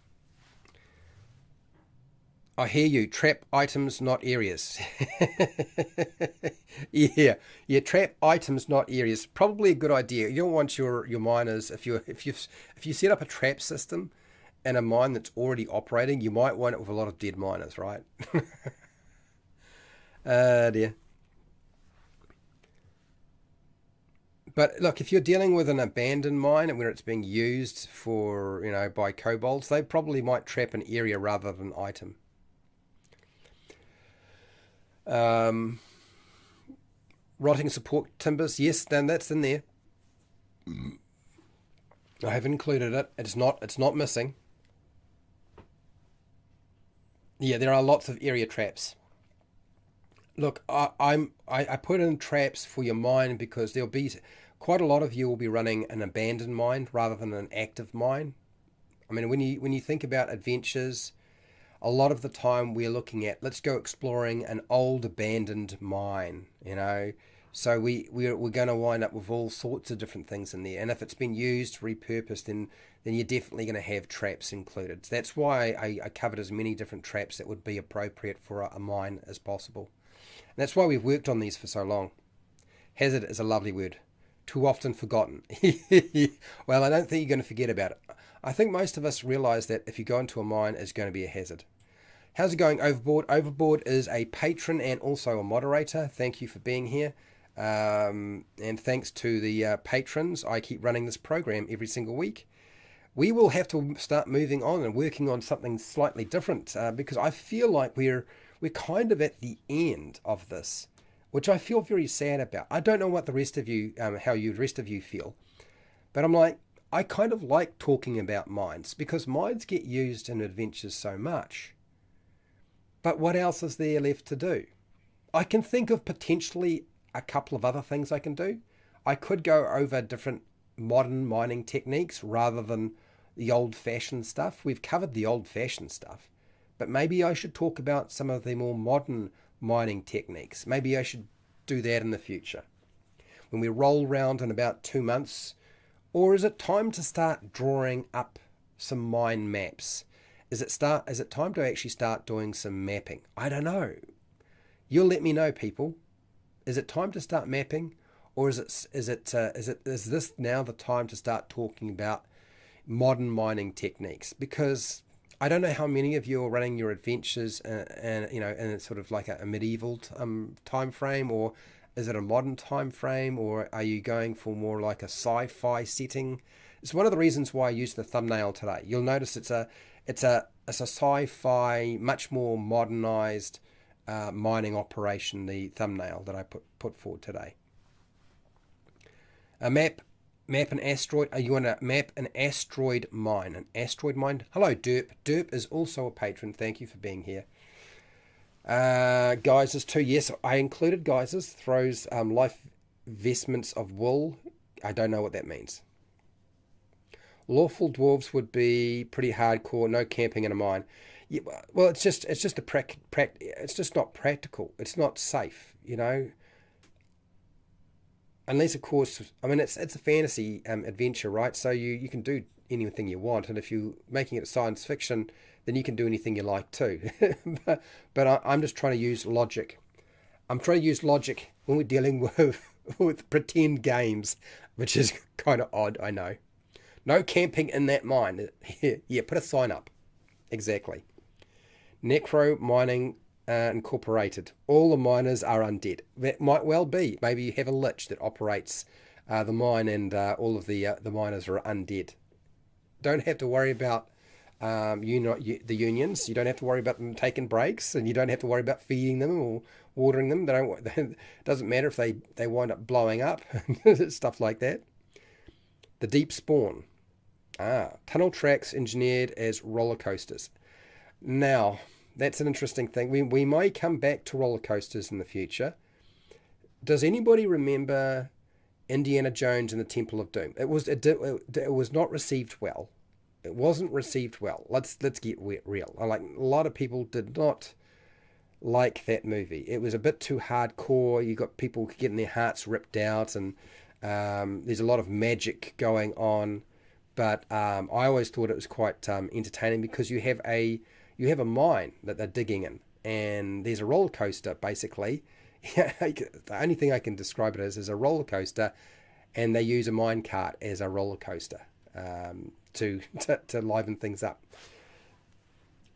I hear you. Trap items, not areas. Yeah, trap items, not areas. Probably a good idea. You don't want your miners, if you set up a trap system in a mine that's already operating, you might want it with a lot of dead miners, right? Dear. But look, if you're dealing with an abandoned mine and where it's being used for, by kobolds, they probably might trap an area rather than an item. Rotting support timbers, yes, then that's in there. I have included it. It's not missing. Yeah, there are lots of area traps. Look, I put in traps for your mine because there'll be quite a lot of you will be running an abandoned mine rather than an active mine. I mean, when you think about adventures, a lot of the time we're looking at, let's go exploring an old abandoned mine, So we're going to wind up with all sorts of different things in there. And if it's been used, repurposed, then you're definitely going to have traps included. So that's why I covered as many different traps that would be appropriate for a mine as possible. And that's why we've worked on these for so long. Hazard is a lovely word. Too often forgotten. Well, I don't think you're going to forget about it. I think most of us realize that if you go into a mine, it's going to be a hazard. How's it going, Overboard? Overboard is a patron and also a moderator. Thank you for being here. And thanks to the patrons, I keep running this program every single week. We will have to start moving on and working on something slightly different because I feel like we're kind of at the end of this, which I feel very sad about. I don't know what the rest of you, how the rest of you feel, but I'm like, I kind of like talking about mines because mines get used in adventures so much. But what else is there left to do? I can think of potentially a couple of other things I can do. I could go over different modern mining techniques rather than the old-fashioned stuff. We've covered the old-fashioned stuff, but maybe I should talk about some of the more modern mining techniques. Maybe I should do that in the future when we roll round in about 2 months. Or is it time to start drawing up some mine maps? Is it time to actually start doing some mapping? I don't know. You'll let me know, people. Is it time to start mapping, or is this now the time to start talking about modern mining techniques? Because I don't know how many of you are running your adventures, in sort of like a medieval time frame, or is it a modern time frame, or are you going for more like a sci-fi setting? It's one of the reasons why I used the thumbnail today. You'll notice it's a sci-fi, much more modernized mining operation. The thumbnail that I put forward today. A map an asteroid. You want to map an asteroid mine? An asteroid mine. Hello, Derp. Derp is also a patron. Thank you for being here. Geysers too. Yes, I included geysers. Throws life vestments of wool. I don't know what that means. Lawful dwarves would be pretty hardcore. No camping in a mine. Yeah, well, it's just it's just not practical. It's not safe, Unless, of course, I mean, it's a fantasy adventure, right? So you can do anything you want, and if you're making it science fiction, then you can do anything you like too. but I'm just trying to use logic. I'm trying to use logic when we're dealing with pretend games, which is kind of odd, I know. No camping in that mine. Yeah, put a sign up. Exactly. Necro Mining Incorporated. All the miners are undead. That might well be. Maybe you have a lich that operates the mine, and all of the miners are undead. don't have to worry about the unions. You don't have to worry about them taking breaks, and you don't have to worry about feeding them or watering them. They don't. It doesn't matter if they wind up blowing up, stuff like that. The deep spawn. Tunnel tracks engineered as roller coasters. Now, that's an interesting thing. We may come back to roller coasters in the future. Does anybody remember Indiana Jones and the Temple of Doom? It was not received well. It wasn't received well. Let's get real. A lot of people did not like that movie. It was a bit too hardcore. You got people getting their hearts ripped out, and there's a lot of magic going on. But I always thought it was quite entertaining because you have a mine that they're digging in, and there's a roller coaster basically. The only thing I can describe it as is a roller coaster, and they use a mine cart as a roller coaster to liven things up.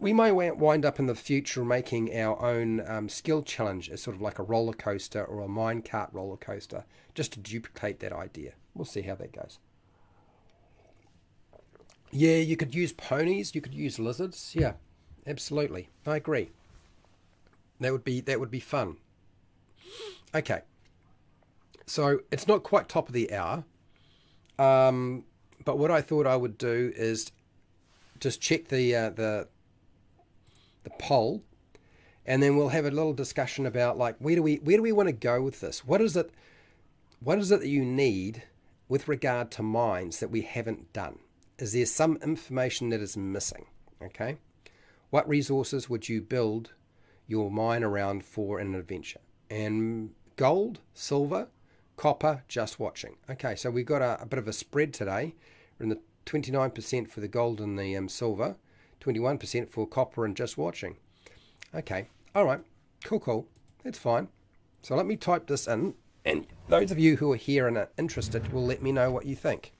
We may wind up in the future making our own skill challenge as sort of like a roller coaster or a mine cart roller coaster, just to duplicate that idea. We'll see how that goes. Yeah, you could use ponies, you could use lizards. Yeah, absolutely. I agree. That would be fun. Okay. So it's not quite top of the hour. But what I thought I would do is just check the poll, and then we'll have a little discussion about like where do we want to go with this? What is it that you need with regard to mines that we haven't done? Is there some information that is missing? Okay. What resources would you build your mine around for in an adventure? And gold, silver, copper, just watching. Okay, so we've got a bit of a spread today. We're in the 29% for the gold and the silver, 21% for copper and just watching. Okay, all right, cool. That's fine. So let me type this in, and those of you who are here and are interested will let me know what you think.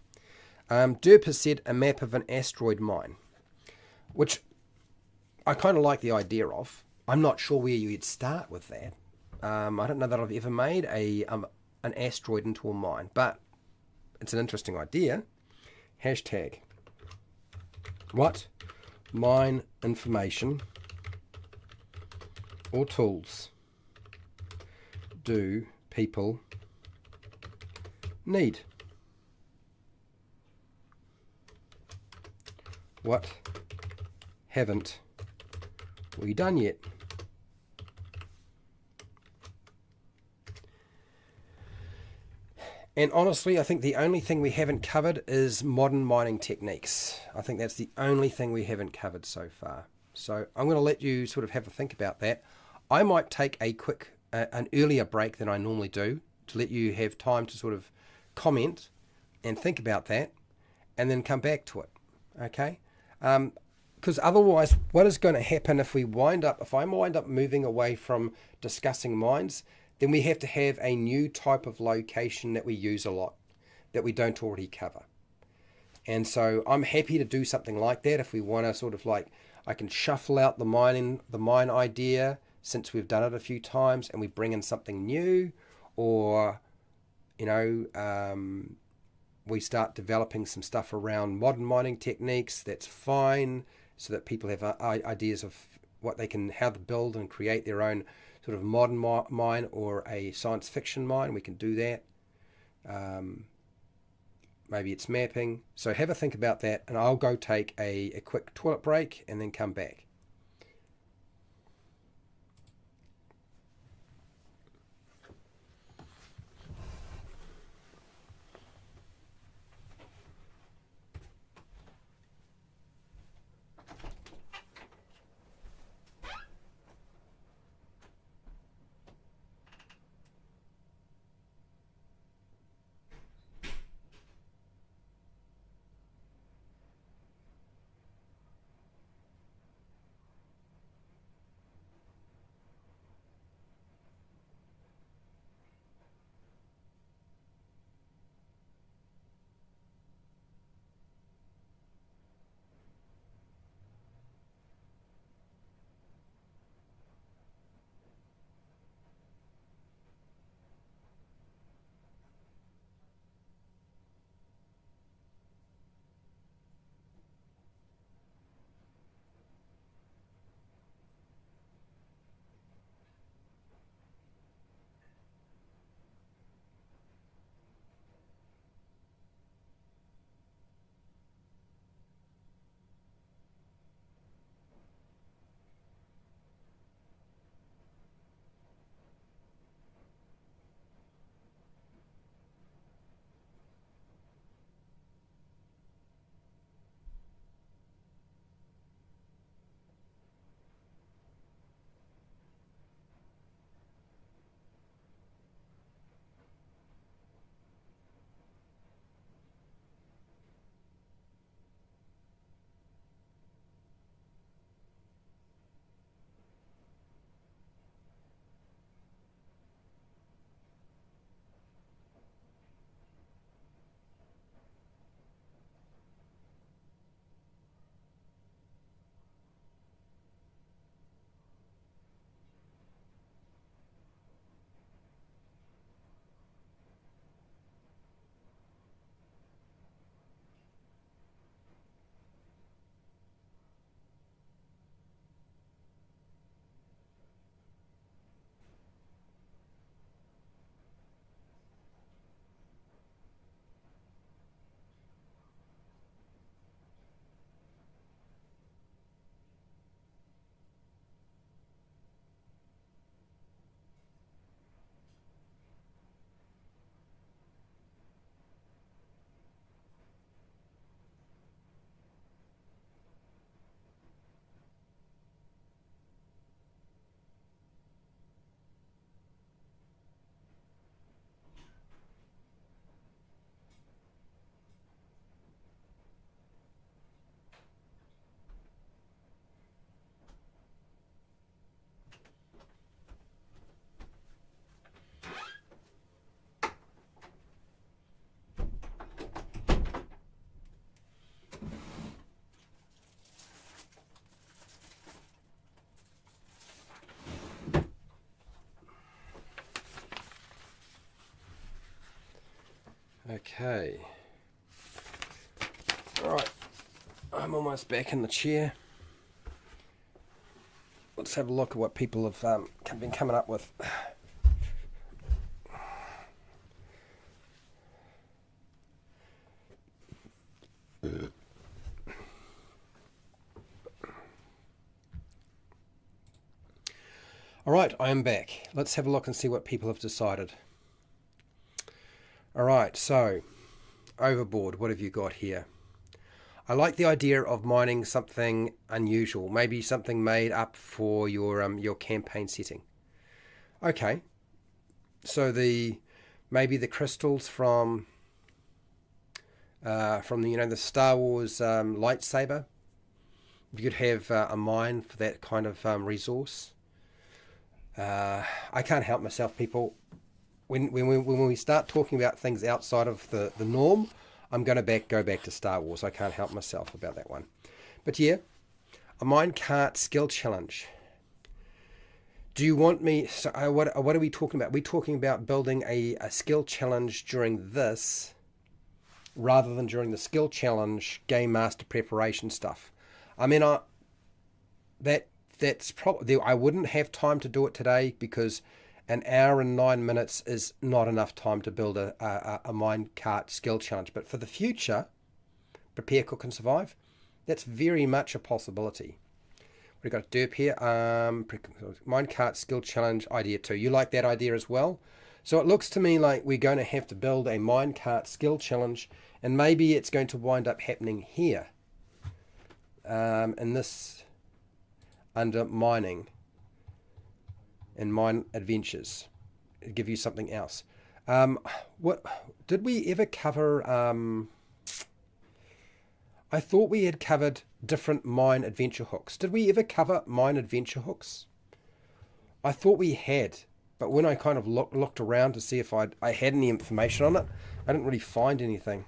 Derp has said a map of an asteroid mine, which I kind of like the idea of. I'm not sure where you'd start with that. I don't know that I've ever made an asteroid into a mine, but it's an interesting idea. Hashtag what mine information or tools do people need? What haven't we done yet? And honestly, I think the only thing we haven't covered is modern mining techniques. I think that's the only thing we haven't covered so far. So I'm going to let you sort of have a think about that. I might take an earlier break than I normally do to let you have time to sort of comment and think about that and then come back to it. Okay? Because otherwise, what is going to happen if I wind up moving away from discussing mines, then we have to have a new type of location that we use a lot, that we don't already cover. And so I'm happy to do something like that if we want to sort of like, I can shuffle out the mine idea since we've done it a few times, and we bring in something new, or, we start developing some stuff around modern mining techniques. That's fine, so that people have ideas of how to build and create their own sort of modern mine or a science fiction mine. We can do that. Maybe it's mapping. So have a think about that, and I'll go take a quick toilet break and then come back. Okay. Alright. I'm almost back in the chair. Let's have a look at what people have been coming up with. Alright, I am back. Let's have a look and see what people have decided. Alright, so, overboard, what have you got here? I like the idea of mining something unusual, maybe something made up for your campaign setting. Okay, so maybe the crystals from the Star Wars lightsaber. You could have a mine for that kind of resource. I can't help myself, people. When we start talking about things outside of the norm, I'm going to go back to Star Wars. I can't help myself about that one. But yeah, a minecart skill challenge. Do you want me... So what are we talking about? We're talking about building a skill challenge during this, rather than during the skill challenge game master preparation stuff. I mean, that's probably... I wouldn't have time to do it today because an hour and 9 minutes is not enough time to build a minecart skill challenge. But for the future, prepare, cook and survive, that's very much a possibility. We've got derp here. Minecart skill challenge idea 2. You like that idea as well? So it looks to me like we're going to have to build a minecart skill challenge, and maybe it's going to wind up happening here. In this, under mining and mine adventures. It'll give you something else. What did we ever cover? I thought we had covered different mine adventure hooks. Did we ever cover mine adventure hooks? I thought we had, but when I kind of looked around to see if I had any information on it, I didn't really find anything.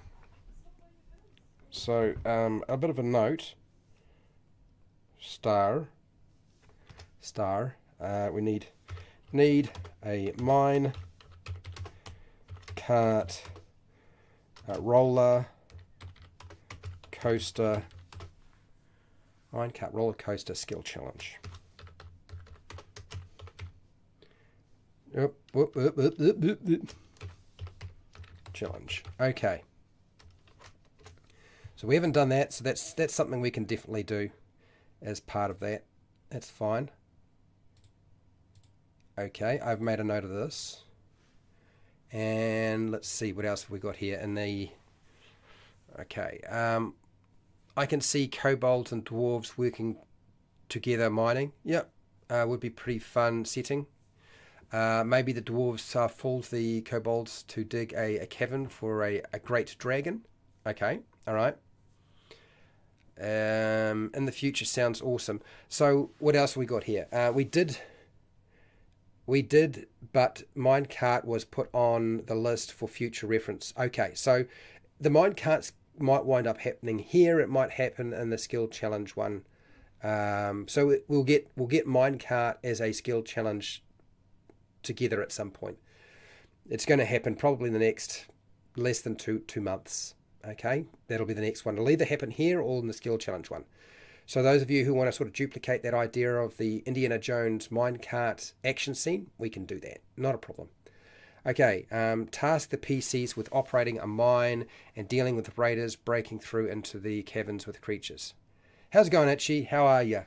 So a bit of a note. Star. We need a mine cart roller coaster minecart roller coaster skill challenge. Challenge. Okay. So we haven't done that, so that's something we can definitely do as part of that. That's fine. Okay, I've made a note of this. And let's see, what else have we got here in the... Okay, I can see kobolds and dwarves working together mining. Yep, would be pretty fun setting. Maybe the dwarves fooled the kobolds to dig a cavern for a great dragon. Okay, alright. In the future sounds awesome. So what else have we got here? We did, but minecart was put on the list for future reference. Okay, so the minecarts might wind up happening here. It might happen in the skill challenge one. So we'll get minecart as a skill challenge together at some point. It's going to happen probably in the next less than two months. Okay, that'll be the next one. It'll either happen here or in the skill challenge one. So those of you who want to sort of duplicate that idea of the Indiana Jones minecart action scene, we can do that. Not a problem. Okay, task the PCs with operating a mine and dealing with raiders breaking through into the caverns with creatures. How's it going, Itchy? How are you?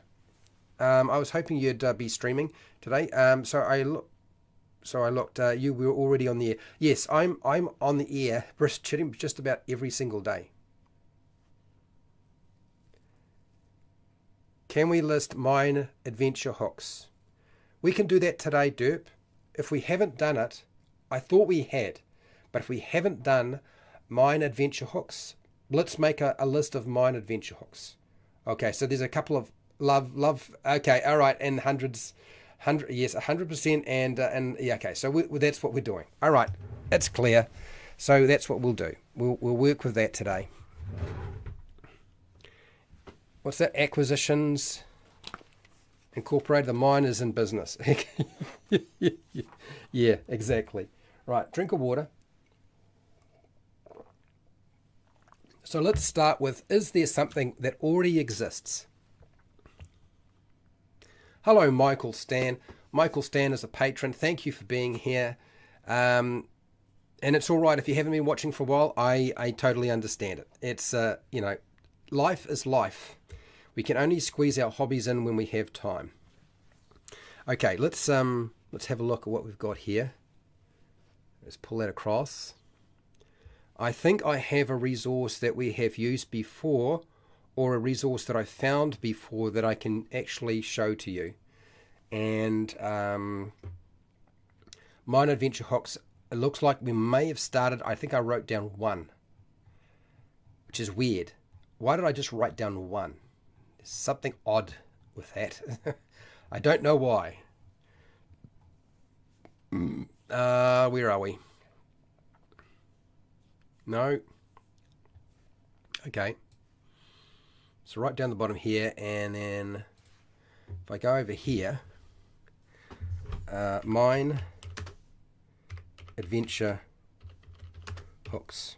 I was hoping you'd be streaming today. So I looked. You were already on the air. Yes, I'm on the air just about every single day. Can we list mine adventure hooks? We can do that today, Derp. If we haven't done it, I thought we had, but if we haven't done mine adventure hooks, let's make a list of mine adventure hooks. Okay, so there's a couple of love. Okay, all right, and hundreds. Yes, 100%, and yeah, okay. So that's what we're doing. All right, it's clear. So that's what we'll do. We'll work with that today. What's that? Acquisitions incorporated. The miners in business. Yeah, exactly. Right, drink of water. So let's start with, is there something that already exists? Hello, Michael Stan. Michael Stan is a patron. Thank you for being here. And it's all right if you haven't been watching for a while. I totally understand it. It's, life is life. We can only squeeze our hobbies in when we have time. Okay, let's have a look at what we've got here. Let's pull that across. I think I have a resource that we have used before, or a resource that I found before that I can actually show to you. And mine adventure hooks, it looks like we may have started, I think I wrote down 1, which is weird. Why did I just write down 1? There's something odd with that. I don't know why. Where are we? No. Okay. So right down the bottom here, and then if I go over here, mine adventure hooks.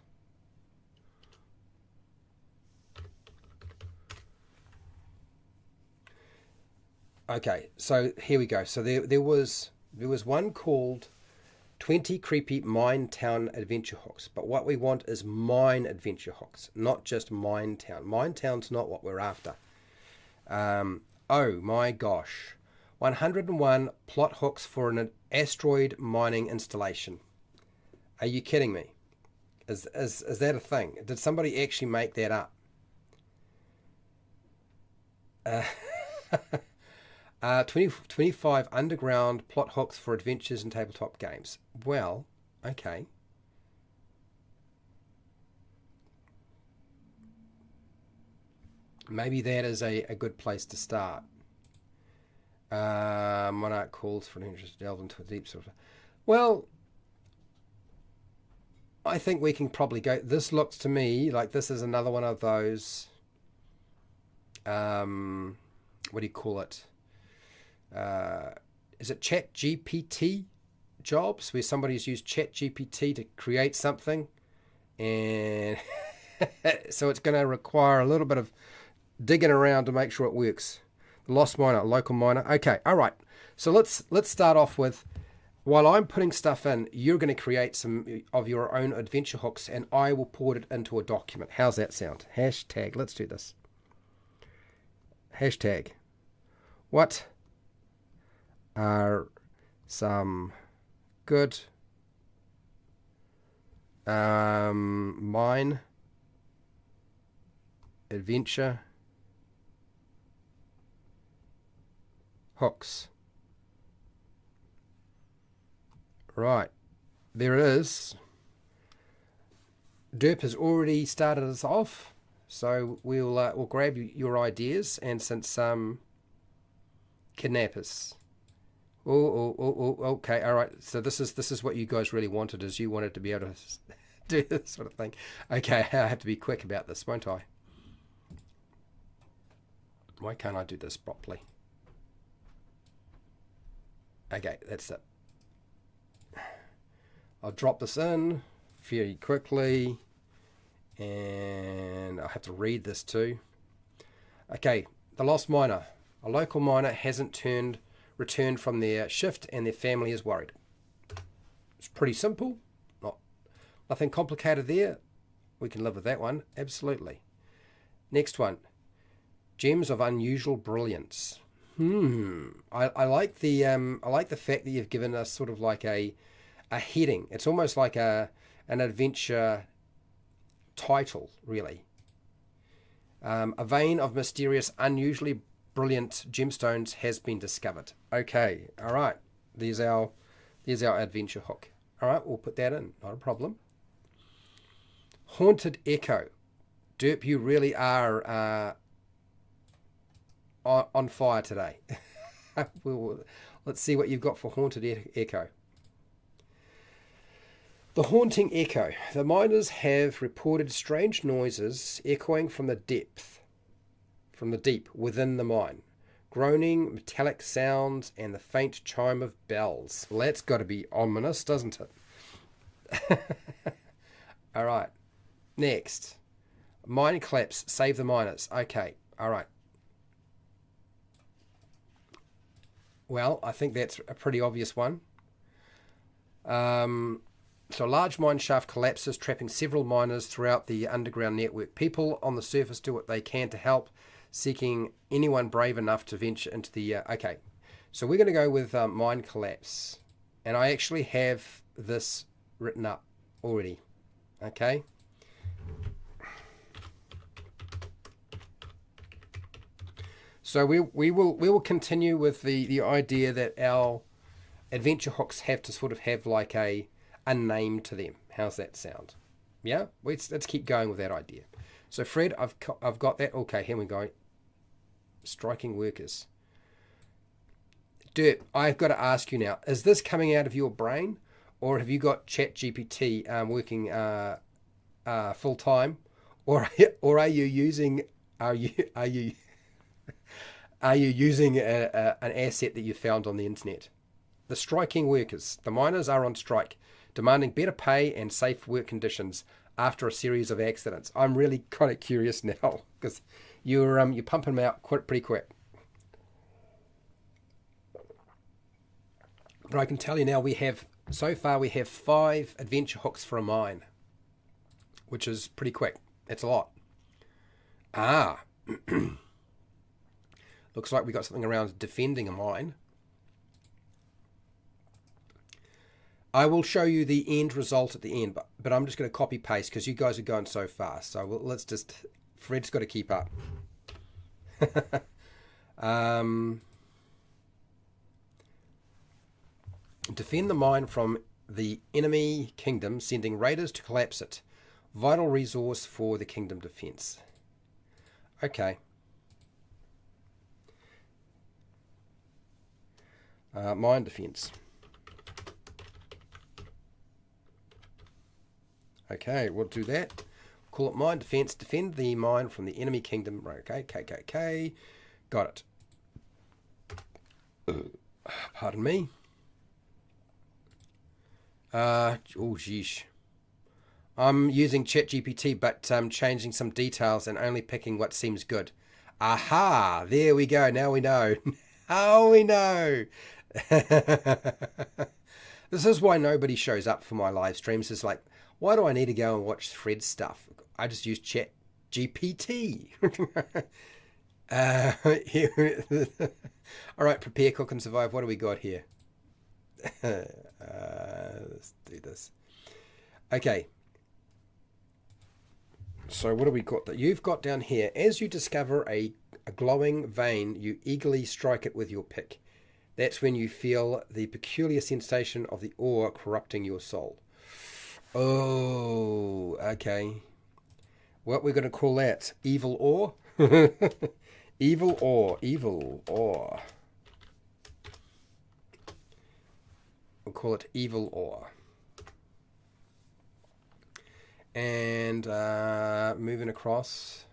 Okay, so here we go. So there was one called 20 Creepy Mine Town Adventure Hooks. But what we want is mine adventure hooks, not just Mine Town. Mine Town's not what we're after. Oh my gosh. 101 plot hooks for an asteroid mining installation. Are you kidding me? Is that a thing? Did somebody actually make that up? 25 underground plot hooks for adventures and tabletop games. Well, okay. Maybe that is a good place to start. Monarch calls for an interest to delve into a deep sort of... Well, I think we can probably go... This looks to me like this is another one of those... what do you call it? Is it Chat GPT jobs where somebody's used Chat GPT to create something, and so it's going to require a little bit of digging around to make sure it works. Lost miner, local miner. Okay, all right. So let's start off with, while I'm putting stuff in, you're going to create some of your own adventure hooks, and I will put it into a document. How's that sound? Hashtag. Let's do this. Hashtag. What are some good mine adventure hooks? Right, there it is. Derp has already started us off, so we'll grab your ideas, and since kidnappers. Oh, okay, all right. So this is what you guys really wanted, is you wanted to be able to do this sort of thing. Okay, I have to be quick about this, won't I? Why can't I do this properly? Okay, that's it. I'll drop this in very quickly, and I'll have to read this too. Okay, the lost miner. A local miner hasn't returned from their shift, and their family is worried. It's pretty simple. Nothing complicated there. We can live with that one. Absolutely. Next one. Gems of unusual brilliance. I like the fact that you've given us sort of like a heading. It's almost like an adventure title, really. A vein of mysterious, unusually brilliant gemstones has been discovered. Okay, all right. There's our adventure hook. All right, we'll put that in. Not a problem. Haunted Echo. Derp, you really are on fire today. Let's see what you've got for Haunted Echo. The haunting echo. The miners have reported strange noises echoing from the deep within the mine. Groaning, metallic sounds, and the faint chime of bells. Well, that's got to be ominous, doesn't it? All right. Next. Mine collapse. Save the miners. Okay. All right. Well, I think that's a pretty obvious one. So a large mine shaft collapses, trapping several miners throughout the underground network. People on the surface do what they can to help, seeking anyone brave enough to venture into the... okay, so we're going to go with mine collapse. And I actually have this written up already. Okay. So we will continue with the idea that our adventure hooks have to sort of have like a name to them. How's that sound? Yeah, let's keep going with that idea. So Fred, I've got that. Okay, here we go. Striking workers. Dirt, I've got to ask you now, is this coming out of your brain, or have you got ChatGPT working full time, or are you using are you using an asset that you found on the internet? The striking workers. The miners are on strike, demanding better pay and safe work conditions after a series of accidents. I'm really kind of curious now because you're pumping them out pretty quick. But I can tell you now, so far we have 5 adventure hooks for a mine, which is pretty quick. It's a lot. Looks like we got something around defending a mine. I will show you the end result at the end, but I'm just going to copy paste because you guys are going so fast. So let's just... Fred's got to keep up. Defend the mine from the enemy kingdom, sending raiders to collapse it. Vital resource for the kingdom defense. Okay. Mine defense. Okay, we'll do that. Call it mine defense. Defend the mine from the enemy kingdom. Okay, KKK. Got it. Pardon me. Oh, geesh. I'm using ChatGPT, but changing some details and only picking what seems good. Aha! There we go. Now we know. Now we know. This is why nobody shows up for my live streams. It's like, why do I need to go and watch Fred's stuff? I just use ChatGPT. All right, prepare, cook, and survive. What do we got here? Let's do this. Okay. So what do we got that you've got down here? As you discover a glowing vein, you eagerly strike it with your pick. That's when you feel the peculiar sensation of the ore corrupting your soul. Oh, okay. What we're going to call that? Evil ore? Evil ore. Evil ore. We'll call it evil ore. And moving across.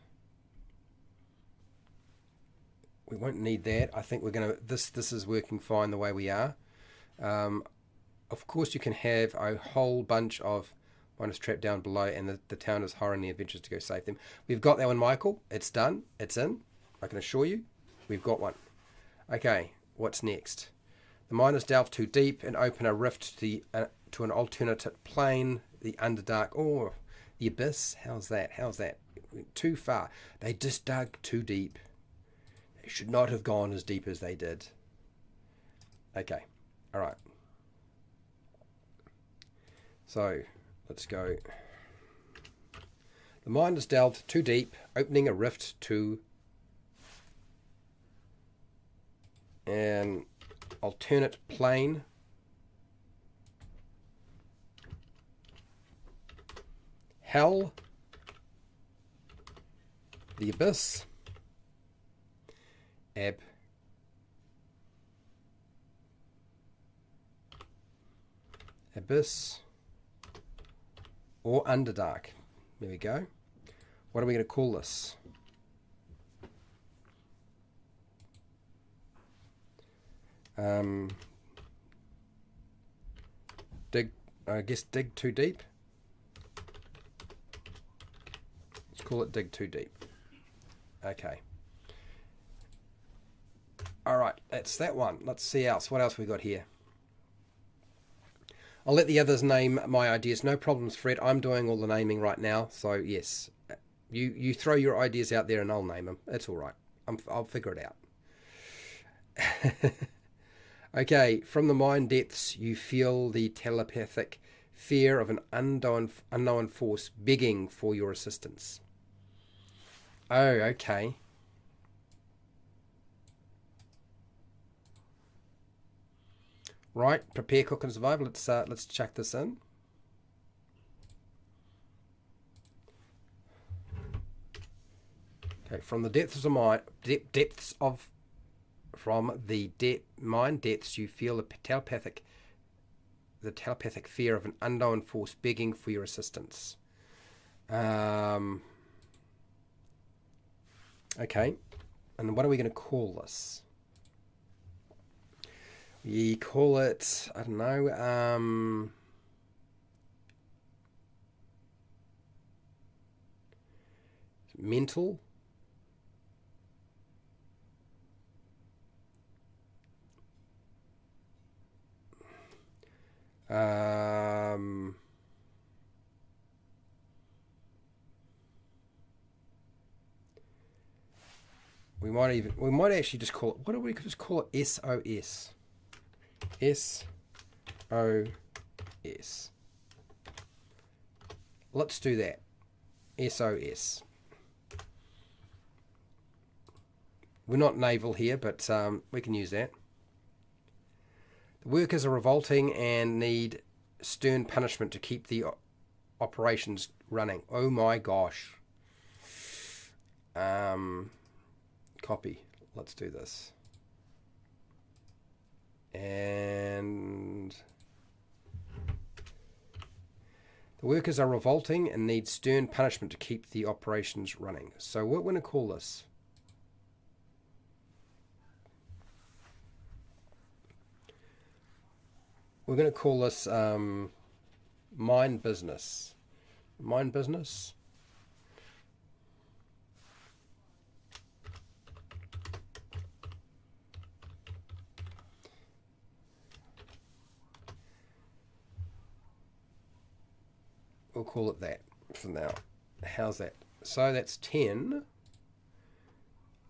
We won't need that. I think we're going to... This is working fine the way we are. Of course, you can have a whole bunch of miners trapped down below, and the town is hiring the adventurers to go save them. We've got that one, Michael. It's done. It's in. I can assure you. We've got one. Okay, what's next? The miners delve too deep and open a rift to an alternate plane, the Underdark. Oh, the Abyss. How's that? How's that? Too far. They just dug too deep. They should not have gone as deep as they did. Okay. All right. So, let's go. The miners delved too deep, opening a rift to an alternate plane. Hell. The Abyss. Abyss. Or Underdark. There we go. What are we going to call this? Dig too deep. Let's call it dig too deep. Okay. All right, that's that one. Let's see else. What else we got here? I'll let the others name my ideas. No problems, Fred. I'm doing all the naming right now. So, yes, you throw your ideas out there and I'll name them. It's all right. I'll figure it out. Okay, from the mind depths, you feel the telepathic fear of an unknown force begging for your assistance. Oh, okay. Right, prepare, cook, and survive. Let's chuck this in. Okay, from the depths of mind, mind depths, you feel the telepathic fear of an unknown force begging for your assistance. Okay, and what are we going to call this? We call it, I don't know, mental. We might actually just call it, what do we just call it? SOS. SOS. Let's do that. SOS. We're not naval here, but we can use that. The workers are revolting and need stern punishment to keep the operations running. Oh my gosh. Copy. Let's do this. And the workers are revolting and need stern punishment to keep the operations running. So what we're going to call this? We're going to call this mind business. Mind business. We'll call it that for now. How's that? So that's 10.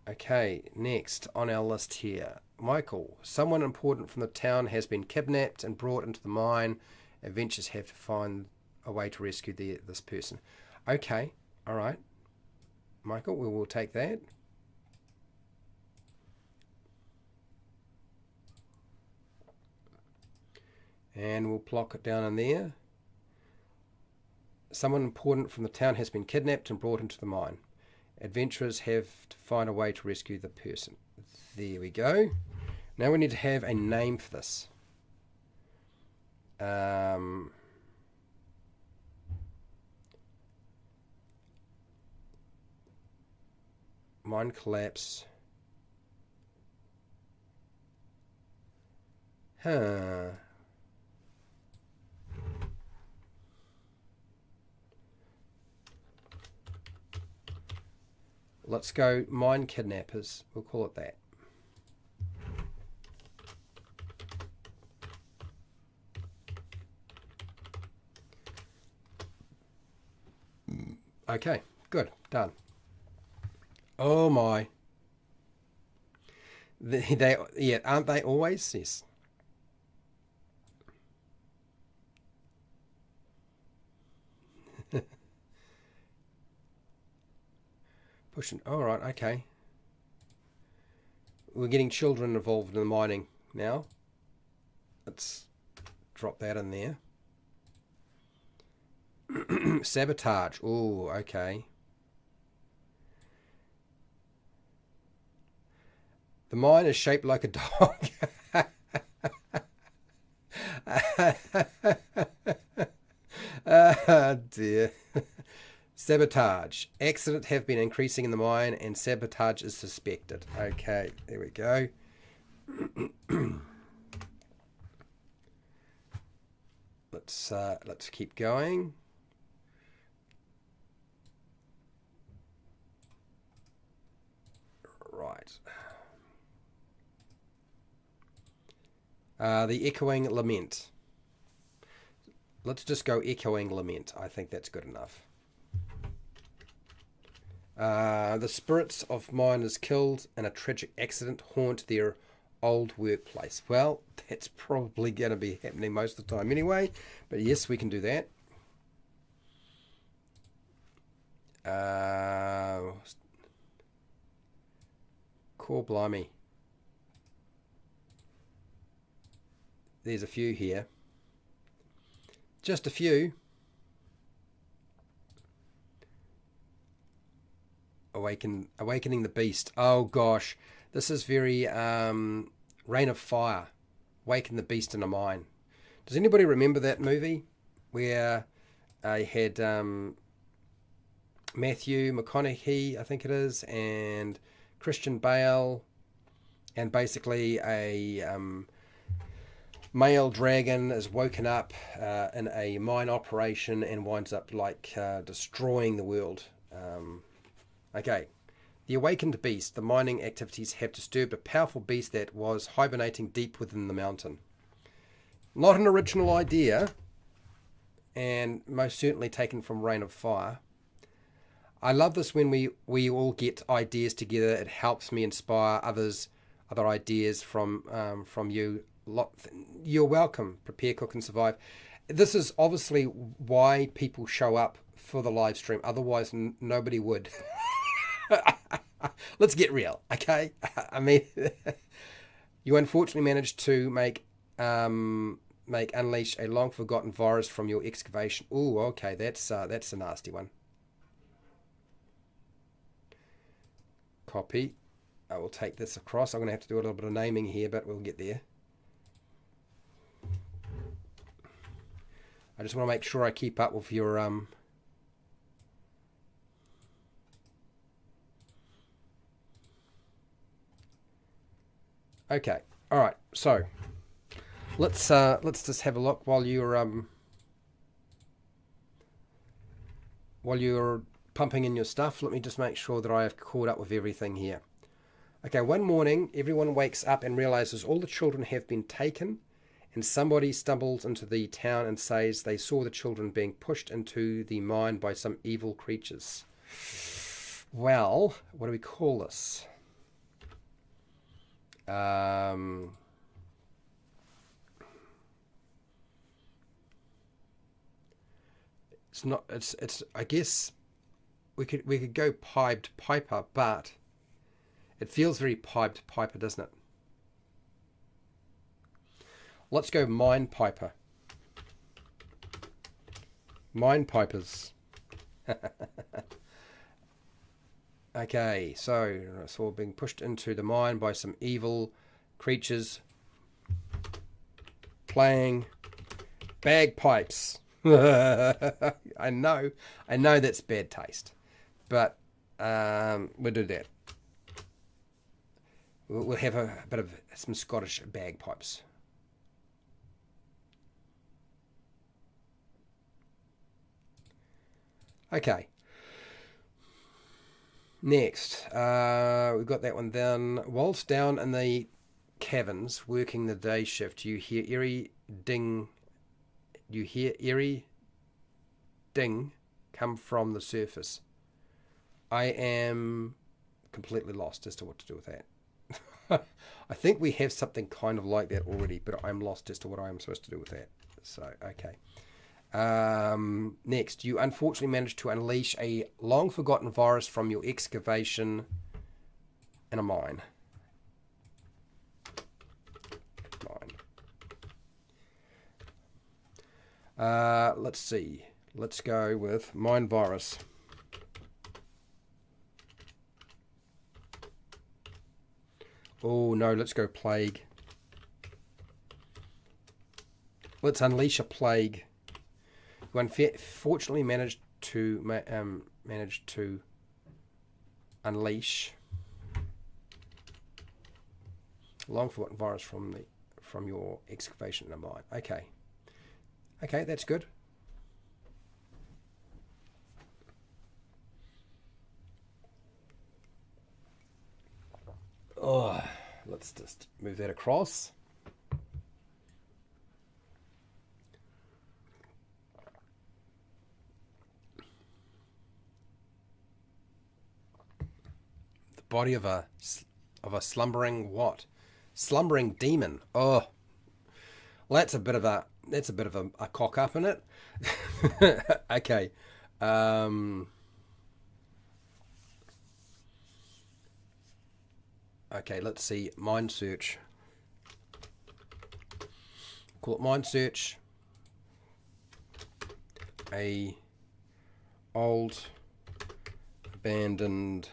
Okay, next on our list here. Michael, someone important from the town has been kidnapped and brought into the mine. Adventurers have to find a way to rescue this person. Okay, all right. Michael, we will take that. And we'll block it down in there. Someone important from the town has been kidnapped and brought into the mine. Adventurers have to find a way to rescue the person. There we go. Now we need to have a name for this. Mine collapse. Huh. Let's go mine kidnappers. We'll call it that. Okay, good, done. Oh my. Yeah, aren't they always? Yes. Pushing. All right, okay. We're getting children involved in the mining now. Let's drop that in there. Sabotage. Oh, okay. The mine is shaped like a dog. Oh dear. Sabotage. Accidents have been increasing in the mine and sabotage is suspected. Okay, there we go. Let's keep going. Right. The echoing lament. Let's just go echoing lament. I think that's good enough. The spirits of miners killed in a tragic accident haunt their old workplace. Well, that's probably going to be happening most of the time anyway. But yes, we can do that. Core blimey. There's a few here. Just a few. Awakening the beast. Oh gosh, this is very Rain of Fire. Awaken the beast in a mine. Does anybody remember that movie where I had Matthew McConaughey, I think it is, and Christian Bale, and basically a male dragon is woken up in a mine operation and winds up like destroying the world. Okay, the awakened beast. The mining activities have disturbed a powerful beast that was hibernating deep within the mountain. Not an original idea, and most certainly taken from Rain of Fire. I love this when we all get ideas together. It helps me inspire other ideas from you. You're welcome. Prepare, cook, and survive. This is obviously why people show up for the live stream. Otherwise, nobody would. Let's get real, okay? I mean, you unfortunately managed to make unleash a long forgotten virus from your excavation. Ooh, okay, that's a nasty one. Copy. I will take this across. I'm going to have to do a little bit of naming here, but we'll get there. I just want to make sure I keep up with your Okay. All right. So let's just have a look while you're pumping in your stuff. Let me just make sure that I have caught up with everything here. Okay. One morning, everyone wakes up and realizes all the children have been taken, and somebody stumbles into the town and says they saw the children being pushed into the mine by some evil creatures. Well, what do we call this? It's not. It's. I guess we could go piped piper, but it feels very piped piper, doesn't it? Let's go mine piper. Mine pipers. Okay, so we're being pushed into the mine by some evil creatures playing bagpipes. I know that's bad taste, but we'll do that. We'll have a bit of some Scottish bagpipes. Okay. Next, we've got that one down. Whilst down in the caverns working the day shift, you hear eerie ding come from the surface. I am completely lost as to what to do with that. I think we have something kind of like that already, but I'm lost as to what I'm supposed to do with that. So, okay. Next, you unfortunately managed to unleash a long-forgotten virus from your excavation in a mine. Let's see. Let's go with mine virus. Oh, no, let's go plague. Let's unleash a plague. You unfortunately managed to unleash a long forgotten virus from your excavation in a mine. Okay, that's good. Oh, let's just move that across. The body of a slumbering what? Slumbering demon. Oh, well, that's a bit of a cock up in it. Okay. Okay, let's see. Mind search. Call it mind search. A old abandoned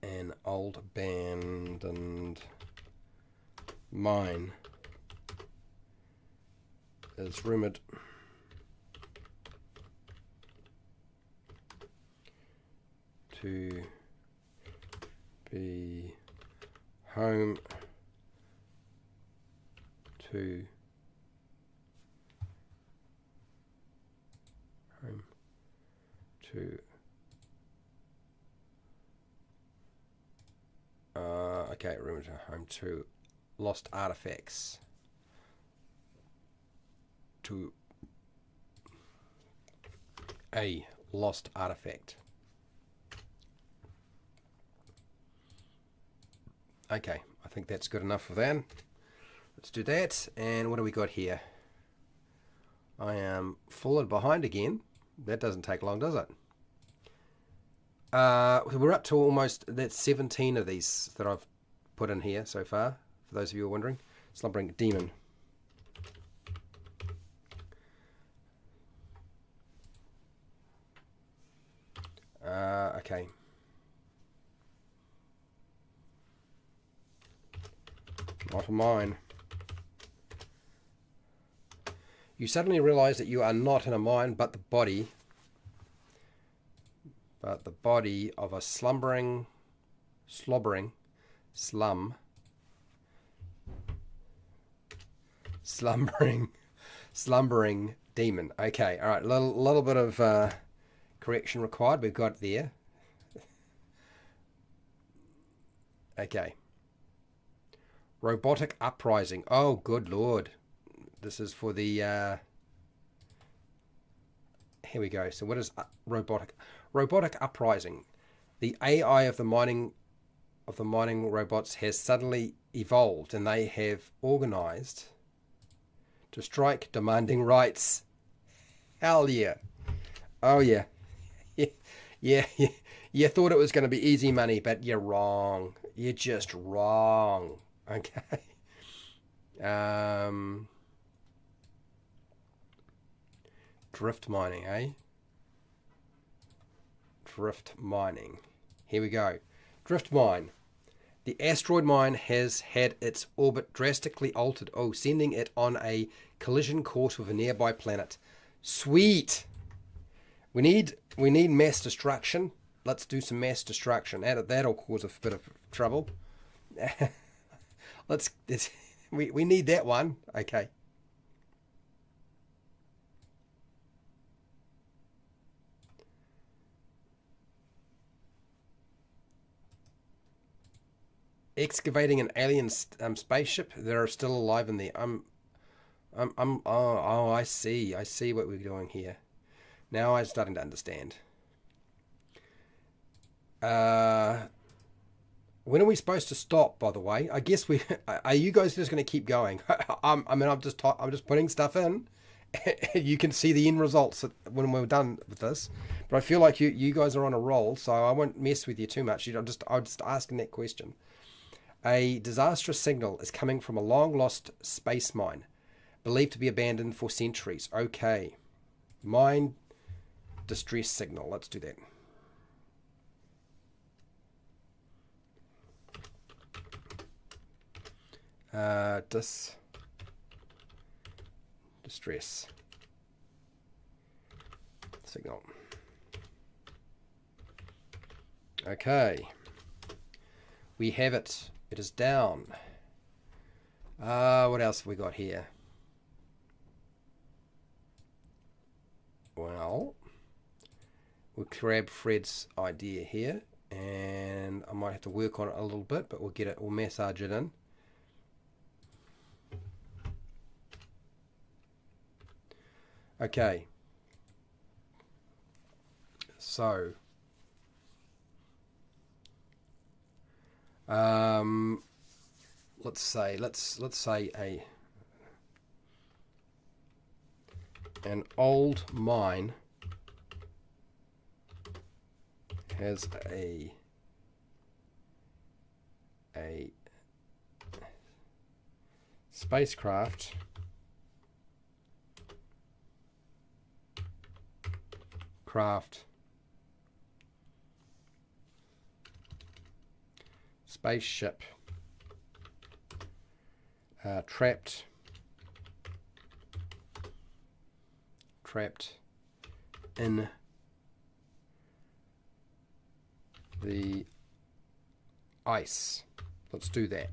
an old abandoned mine is rumored to be home to okay, rumored to home to lost artifacts. To a lost artifact. Okay, I think that's good enough for that. Let's do that. And what do we got here? I am forward behind again. That doesn't take long, does it? We're up to almost, that's 17 of these that I've put in here so far, for those of you who are wondering. Slumbering demon. Okay. Not a mine. You suddenly realize that you are not in a mine, but the body of a slobbering demon. Okay, all right, little bit of correction required. We've got it there. Okay. Robotic uprising. Oh, good lord. This is for the here we go. So what is robotic uprising? The AI of the mining robots has suddenly evolved, and they have organized to strike, demanding rights. Hell yeah. Oh yeah. Yeah. You thought it was going to be easy money, but you're wrong. You're just wrong. Okay. Drift mining, eh? Drift mining. Here we go. Drift mine. The asteroid mine has had its orbit drastically altered. Oh, sending it on a collision course with a nearby planet. Sweet. We need mass destruction. Let's do some mass destruction. That'll cause a bit of trouble. We need that one. Okay. Excavating an alien spaceship. They're still alive in there. Oh, I see what we're doing here. Now I'm starting to understand. When are we supposed to stop, by the way? I guess we are. You guys just going to keep going? I'm just putting stuff in. You can see the end results when we're done with this. But I feel like you guys are on a roll, so I won't mess with you too much. I'm just asking that question. A disastrous signal is coming from a long-lost space mine, believed to be abandoned for centuries. Okay. Mine distress signal. Let's do that. Distress signal. Okay. We have it. It is down. What else have we got here? Well, we'll grab Fred's idea here, and I might have to work on it a little bit, but we'll get it, we'll massage it in. Okay. So, let's say an old mine has a spacecraft spaceship trapped in the ice. Let's do that.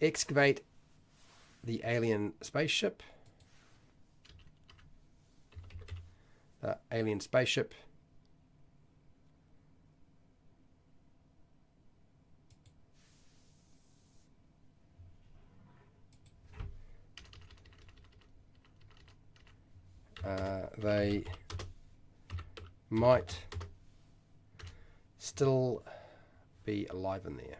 Excavate the alien spaceship. They might still be alive in there.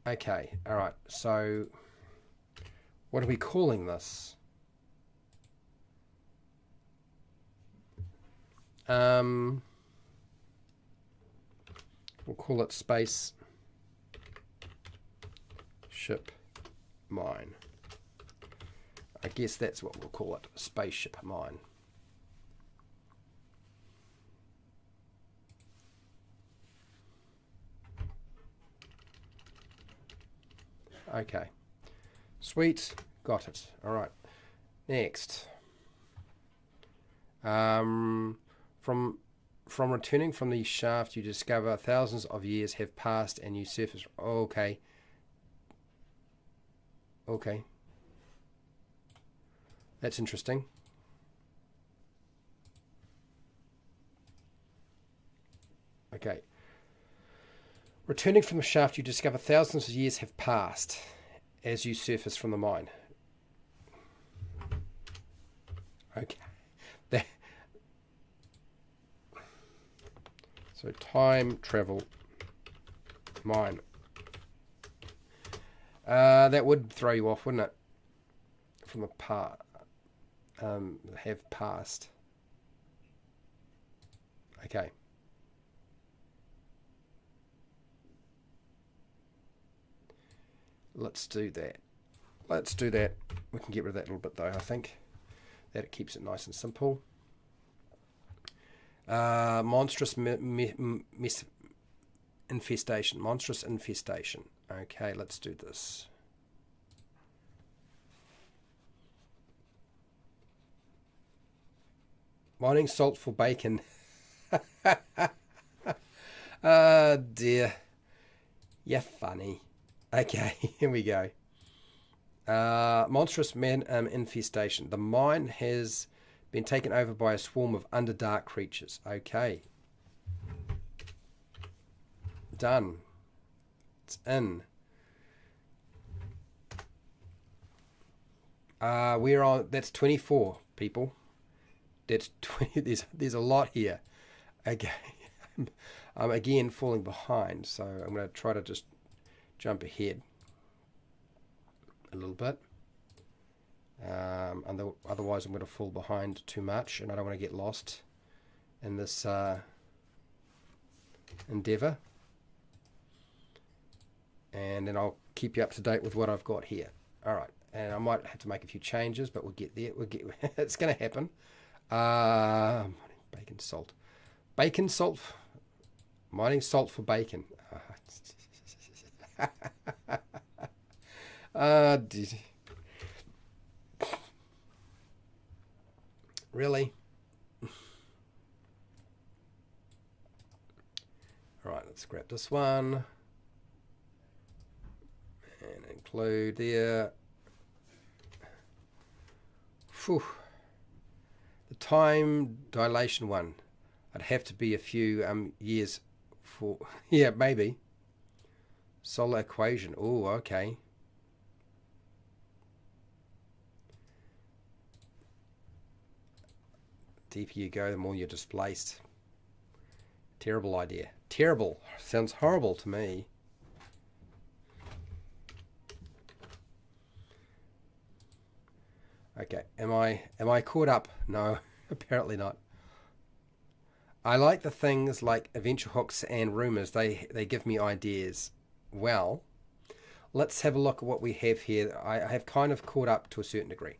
Okay, all right, so what are we calling this? We'll call it Space Ship Mine. I guess that's what we'll call it, Spaceship Mine. Okay, sweet, got it. All right, next. From returning from the shaft, you discover thousands of years have passed and you surface. Okay. Okay. That's interesting. Okay. Returning from the shaft, you discover thousands of years have passed as you surface from the mine. Okay. So time travel mine. That would throw you off, wouldn't it? From the part have passed. Okay. Let's do that. Let's do that. We can get rid of that a little bit though, I think. That it keeps it nice and simple. Monstrous infestation. Monstrous infestation. Okay, let's do this. Mining salt for bacon. Oh dear. You're funny. Okay, here we go. Monstrous infestation. The mine has been taken over by a swarm of underdark creatures. Okay. Done. It's in. We're on, that's 24 people. That's 20, there's a lot here. Okay. I'm again falling behind, so I'm going to try to just jump ahead a little bit. Otherwise I'm going to fall behind too much, and I don't want to get lost in this endeavor. And then I'll keep you up to date with what I've got here. All right, and I might have to make a few changes, but we'll get there. It's going to happen. Bacon salt, mining salt for bacon. Really? Let's grab this one and include there. Whew. The time dilation one. I'd have to be a few years for, yeah, maybe. Solar equation. Oh, okay. Deeper you go, the more you're displaced. Terrible idea. Terrible. Sounds horrible to me. Okay, am I caught up? No, apparently not. I like the things like adventure hooks and rumors. They give me ideas. Well, let's have a look at what we have here. I have kind of caught up to a certain degree.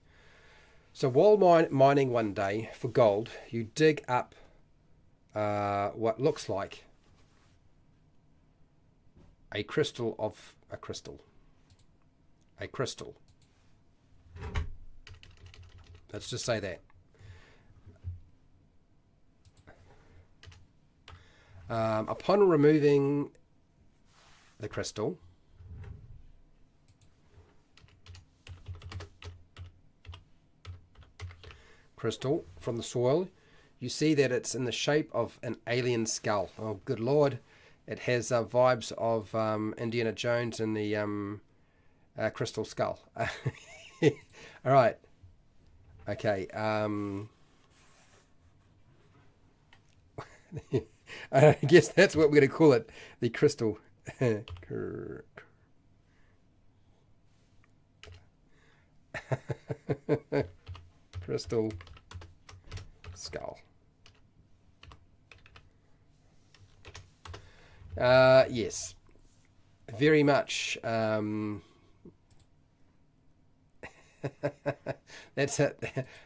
So while mining one day for gold, you dig up what looks like a crystal of a crystal. A crystal. Let's just say that. Upon removing the crystal, from the soil, you see that it's in the shape of an alien skull. Oh, good Lord. It has vibes of Indiana Jones and the crystal skull. All right. Okay. I guess that's what we're going to call it. The crystal. Crystal skull. Yes. Very much. That's it.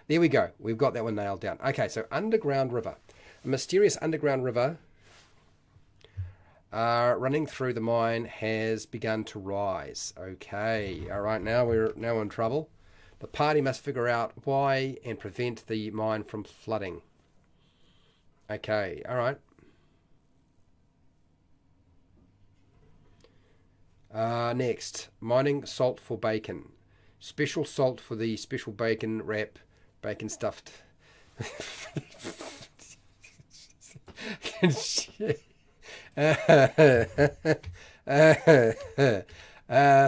There we go. We've got that one nailed down. Okay, so underground river. A mysterious underground river running through the mine has begun to rise. Okay, all right, now we're in trouble. The party must figure out why and prevent the mine from flooding. Okay, all right. Next, mining salt for bacon. Special salt for the special bacon wrap, bacon stuffed.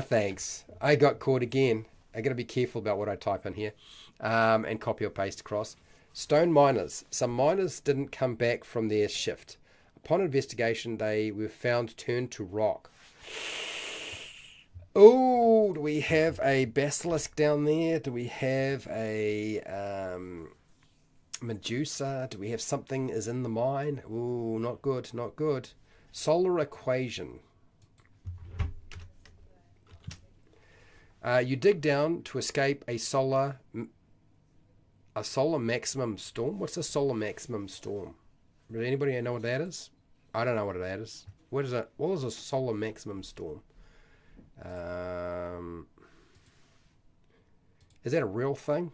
Thanks. I got caught again. I got to be careful about what I type in here and copy or paste across. Stone miners. Some miners didn't come back from their shift. Upon investigation, they were found turned to rock. Oh, do we have a basilisk down there? Do we have a Medusa? Do we have something is in the mine? Oh, not good, not good. Solar equation. You dig down to escape a solar maximum storm. What's a solar maximum storm? Does anybody know what that is? I don't know what that is. What is it? What is a solar maximum storm? Is that a real thing?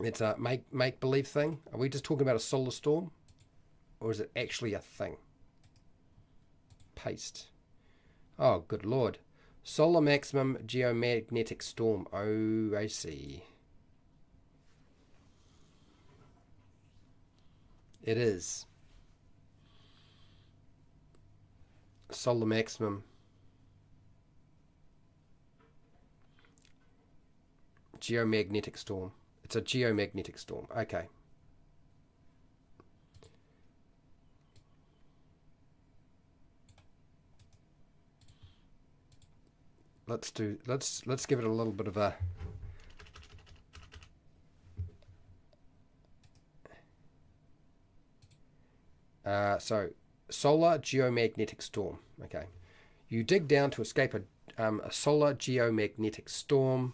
It's a make believe thing. Are we just talking about a solar storm, or is it actually a thing? Paste. Oh, good Lord! Solar maximum geomagnetic storm. Oh, I see. It is solar maximum. Geomagnetic storm. It's a geomagnetic storm. Okay. Let's give it a little bit of a so solar geomagnetic storm. Okay. You dig down to escape a solar geomagnetic storm.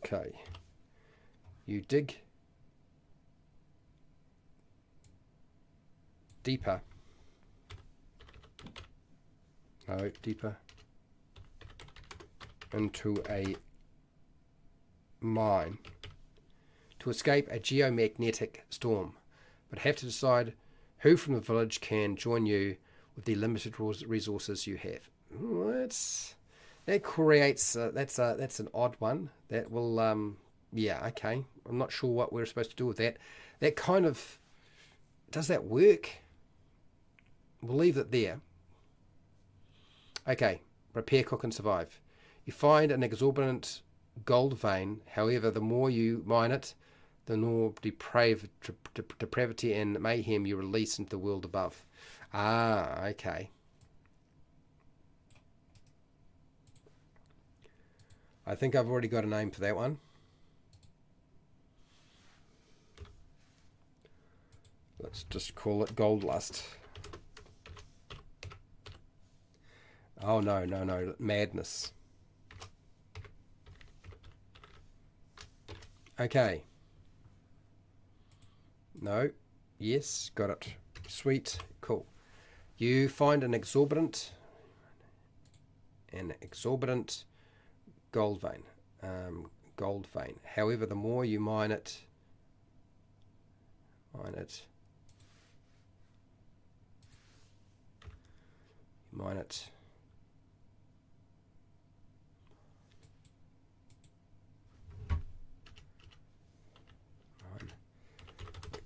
Okay. You dig deeper. No, deeper into a mine to escape a geomagnetic storm, but have to decide who from the village can join you with the limited resources you have. That creates that's an odd one. That will yeah, okay. I'm not sure what we're supposed to do with that. That kind of, does that work? We'll leave it there. Okay, repair, cook, and survive. You find an exorbitant gold vein. However, the more you mine it, the more depravity and mayhem you release into the world above. Ah, okay. I think I've already got a name for that one. Let's just call it Gold Lust. Oh, no, no, no. Madness. Okay. No. Yes, got it. Sweet. Cool. You find an exorbitant gold vein. Gold vein. However, the more you mine it,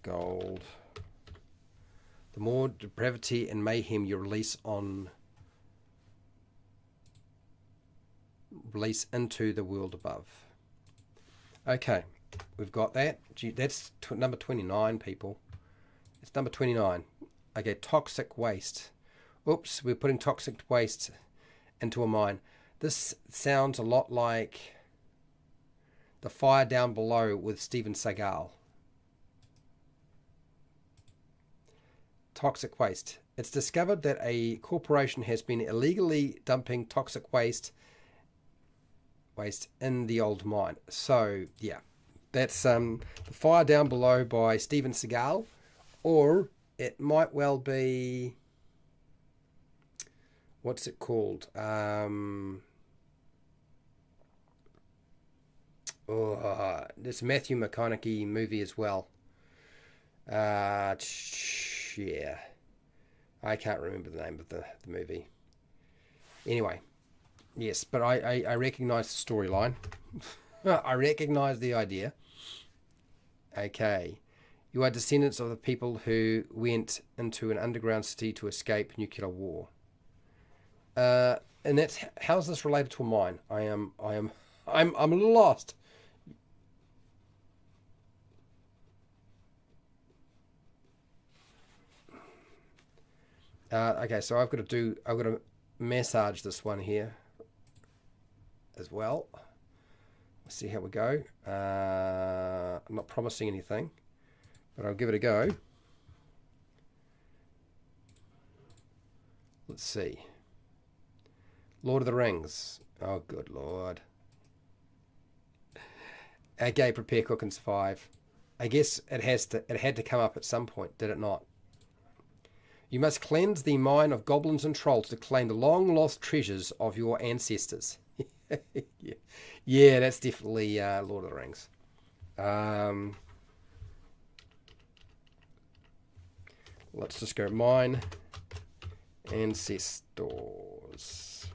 gold, the more depravity and mayhem you release into the world above. Okay, we've got that. Gee, that's number 29, people. It's number 29. Okay, toxic waste. Oops, we're putting toxic waste into a mine. This sounds a lot like The Fire Down Below with Steven Seagal. Toxic waste. It's discovered that a corporation has been illegally dumping toxic waste in the old mine. So, yeah. That's The Fire Down Below by Steven Seagal. Or it might well be... What's it called? This Matthew McConaughey movie as well. Yeah. I can't remember the name of the movie. Anyway. Yes, but I recognise the storyline. I recognise the idea. Okay. You are descendants of the people who went into an underground city to escape nuclear war. And that's, how's this related to a mine? I'm a little lost. Okay, so I've got to massage this one here as well. Let's see how we go. I'm not promising anything, but I'll give it a go. Let's see. Lord of the Rings. Oh, good Lord. Okay, prepare, cook, and survive. I guess it had to come up at some point, did it not? You must cleanse the mine of goblins and trolls to claim the long-lost treasures of your ancestors. Yeah, that's definitely Lord of the Rings. Let's just go mine ancestors.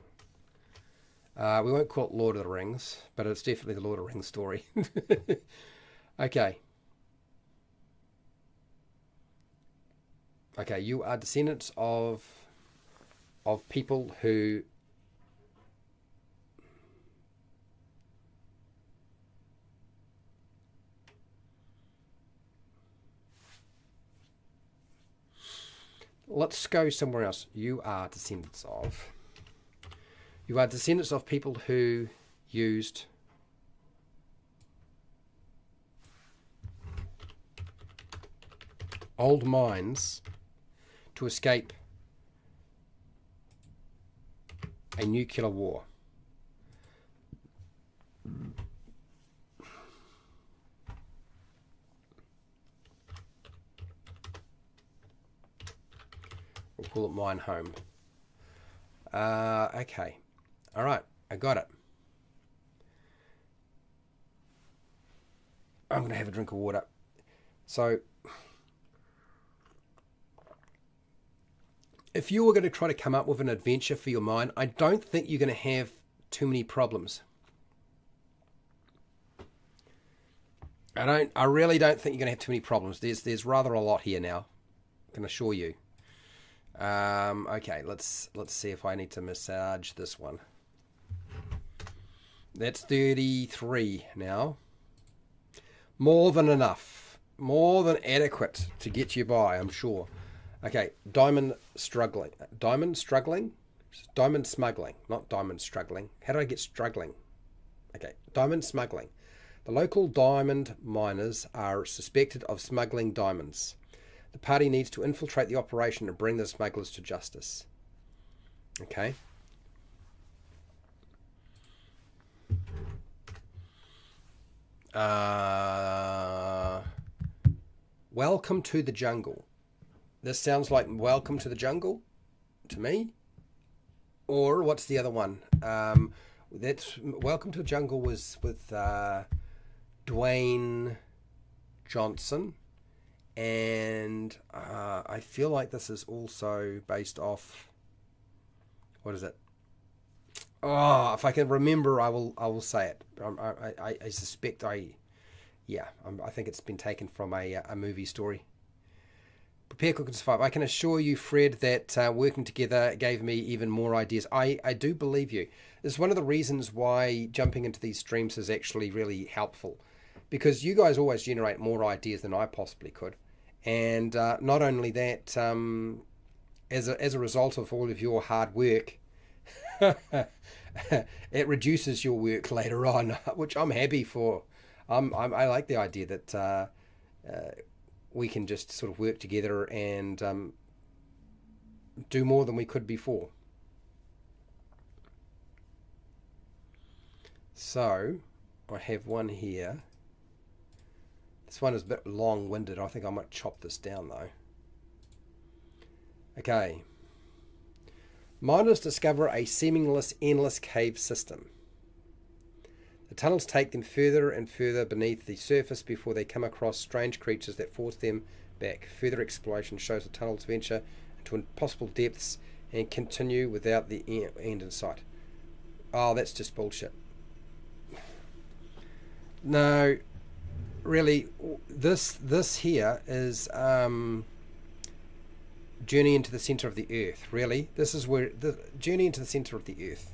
We won't call it Lord of the Rings, but it's definitely the Lord of the Rings story. Okay. Okay, you are descendants of people who let's go somewhere else. You are descendants of people who used old mines to escape a nuclear war. We'll call it mine home. Okay. All right. I got it. I'm going to have a drink of water. So, if you were going to try to come up with an adventure for your mind, I don't think you're going to have too many problems. I really don't think you're going to have too many problems. There's rather a lot here now, I can assure you. Okay, let's see if I need to massage this one. That's 33 now. More than enough. More than adequate to get you by, I'm sure. Okay, diamond struggling. Diamond struggling? Diamond smuggling, not diamond struggling. How did I get struggling? Okay, diamond smuggling. The local diamond miners are suspected of smuggling diamonds. The party needs to infiltrate the operation and bring the smugglers to justice. Okay. Welcome to the jungle. This sounds like Welcome to the Jungle to me. Or what's the other one? That's Welcome to the Jungle was with Dwayne Johnson, and I feel like this is also based off. What is it? Oh, if I can remember, I will say it. I suspect I think it's been taken from a movie story. Prepare, cook, and survive. I can assure you, Fred, that working together gave me even more ideas. I do believe you. This is one of the reasons why jumping into these streams is actually really helpful, because you guys always generate more ideas than I possibly could. And not only that, as a result of all of your hard work, it reduces your work later on, which I'm happy for. I like the idea that we can just sort of work together and do more than we could before. So I have one here. This one is a bit long-winded. I think I might chop this down though. Okay. Miners discover a seamless, endless cave system. The tunnels take them further and further beneath the surface before they come across strange creatures that force them back. Further exploration shows the tunnels venture into impossible depths and continue without the end in sight. Oh, that's just bullshit. No, really, this here is Journey into the Center of the Earth. Really, this is where the Journey into the Center of the Earth.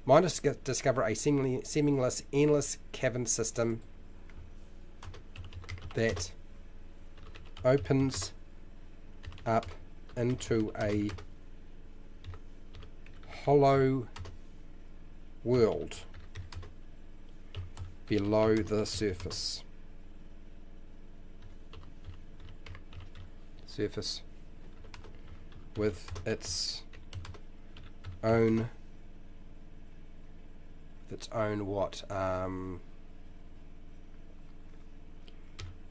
Miners discover a seamless, endless cavern system that opens up into a hollow world below the surface. With its own what?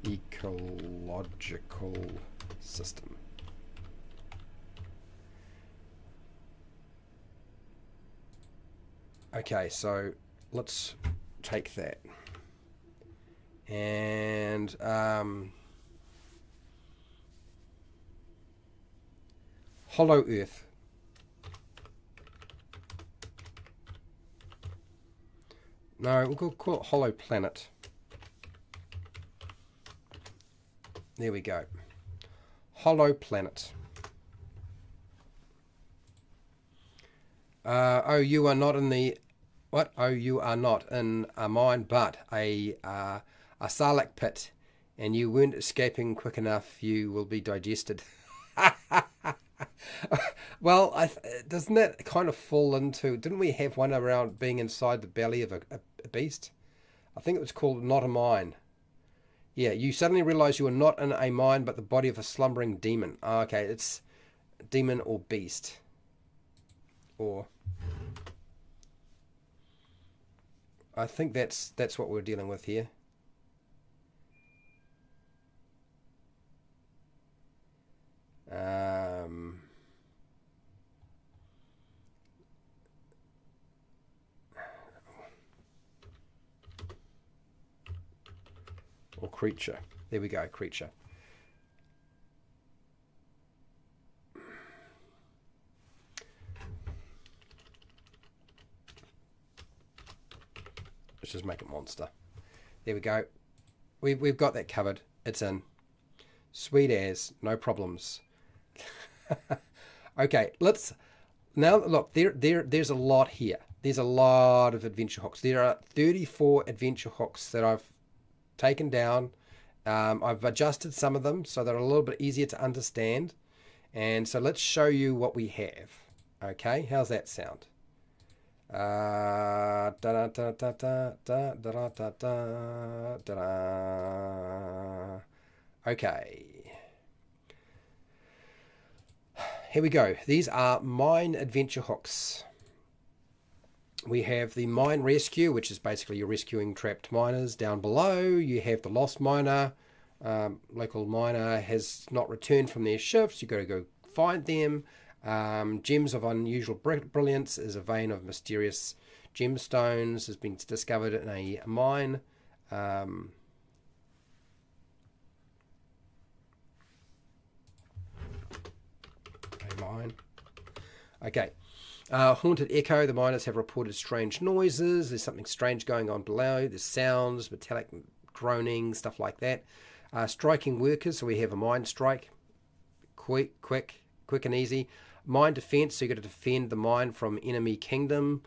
Ecological system. Okay, so let's take that. And Hollow Earth. No, we'll call it Hollow Planet. There we go. Hollow Planet. Oh, you are not in the... What? Oh, you are not in a mine, but a Sarlacc pit, and you weren't escaping quick enough. You will be digested. Well, doesn't that kind of fall into... Didn't we have one around being inside the belly of a beast? I think it was called Not a Mine. Yeah, you suddenly realize you are not in a mine, but the body of a slumbering demon. Oh, okay, it's demon or beast. Or... I think that's what we're dealing with here. creature. There we go, creature. Let's just make it monster. There we go. We've got that covered. It's in. Sweet as, no problems. Okay, let's now look. There's a lot here. There's a lot of adventure hooks. There are 34 adventure hooks that I've taken down. I've adjusted some of them so they're a little bit easier to understand. And so let's show you what we have. Okay, how's that sound? Okay. Here we go. These are mine adventure hooks. We have the mine rescue, which is basically you're rescuing trapped miners. Down below, you have the lost miner. Local miner has not returned from their shifts. You've got to go find them. Gems of unusual brilliance is a vein of mysterious gemstones has been discovered in a mine. Okay. Haunted echo. The miners have reported strange noises. There's something strange going on below. There's sounds, metallic groaning, stuff like that. Striking workers. So we have a mine strike. Quick and easy. Mine defense. So you've got to defend the mine from enemy kingdom.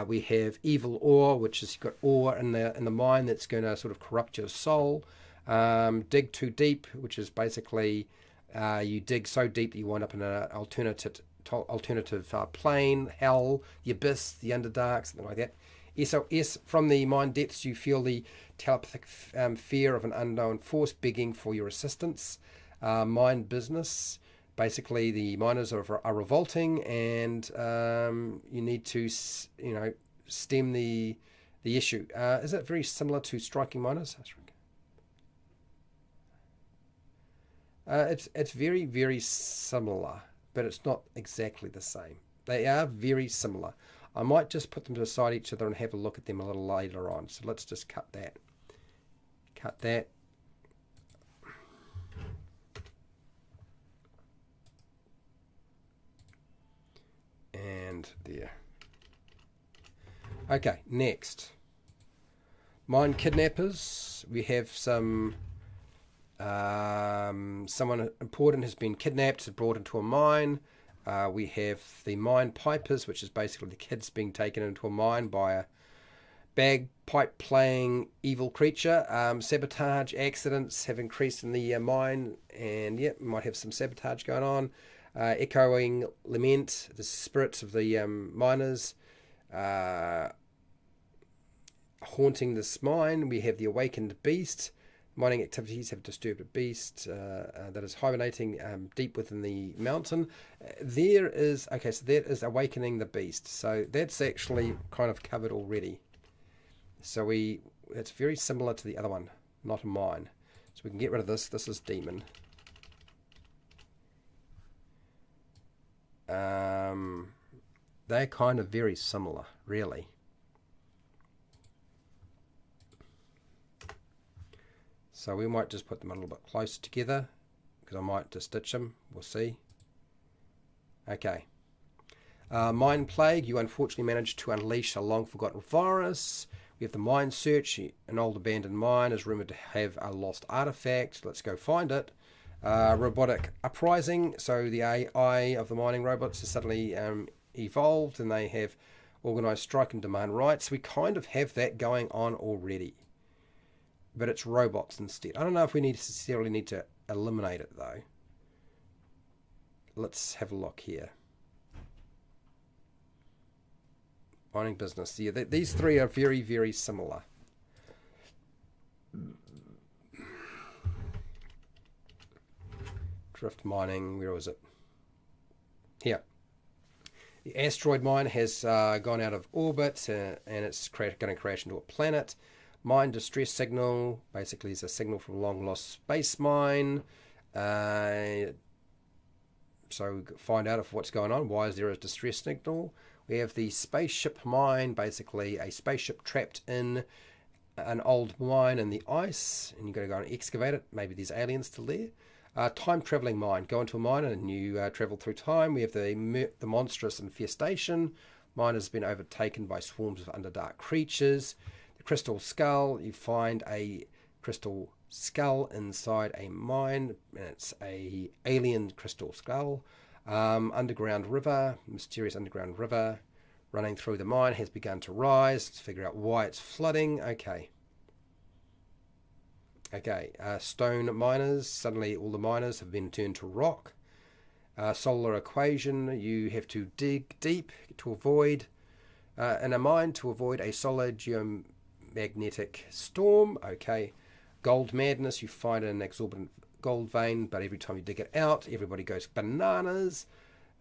We have evil ore, which is you've got ore in the mine that's going to sort of corrupt your soul. Dig too deep, which is basically you dig so deep that you wind up in an alternative plane, hell, the abyss, the underdark, something like that. SOS, from the mine depths you feel the telepathic fear of an unknown force begging for your assistance. Mine business, basically the miners are revolting, and you need to stem the issue. Is it very similar to striking miners? It's very, very similar, but it's not exactly the same. They are very similar. I might just put them beside each other and have a look at them a little later on. So let's just cut that. Cut that. And there. Okay, next. Mine kidnappers. We have some... someone important has been kidnapped, brought into a mine. We have the mine pipers, which is basically the kids being taken into a mine by a bagpipe playing evil creature. Sabotage accidents have increased in the mine, and yeah, might have some sabotage going on. Echoing lament, the spirits of the miners haunting this mine. We have the awakened beast. Mining activities have disturbed a beast that is hibernating deep within the mountain. There is, okay, so that is awakening the beast. So that's actually kind of covered already. So it's very similar to the other one, not a mine. So we can get rid of this. This is demon. They're kind of very similar, really. So we might just put them a little bit closer together, because I might just stitch them. We'll see. Okay. Mine plague. You unfortunately managed to unleash a long-forgotten virus. We have the mine search. An old abandoned mine is rumoured to have a lost artifact. Let's go find it. Robotic uprising. So the AI of the mining robots has suddenly evolved, and they have organised strike and demand rights. We kind of have that going on already, but it's robots instead. I don't know if we necessarily need to eliminate it though. Let's have a look here. Mining business. Yeah, these three are very, very similar. Drift mining, where was it? Here. The asteroid mine has gone out of orbit and it's going to crash into a planet. Mine distress signal, basically is a signal from a long lost space mine. So find out if what's going on. Why is there a distress signal? We have the spaceship mine, basically a spaceship trapped in an old mine in the ice, and you've got to go and excavate it. Maybe there's aliens still there. Time traveling mine. Go into a mine and you travel through time. We have the monstrous infestation. Mine has been overtaken by swarms of underdark creatures. The crystal skull. You find a crystal skull inside a mine, and it's a alien crystal skull. Underground river. Mysterious underground river running through the mine has begun to rise. Let's figure out why it's flooding. Okay. Stone miners. Suddenly all the miners have been turned to rock. Solar equation. You have to dig deep to avoid, in a mine, to avoid a solar geomagnetic storm. Okay. Gold madness. You find an exorbitant gold vein, but every time you dig it out, everybody goes bananas.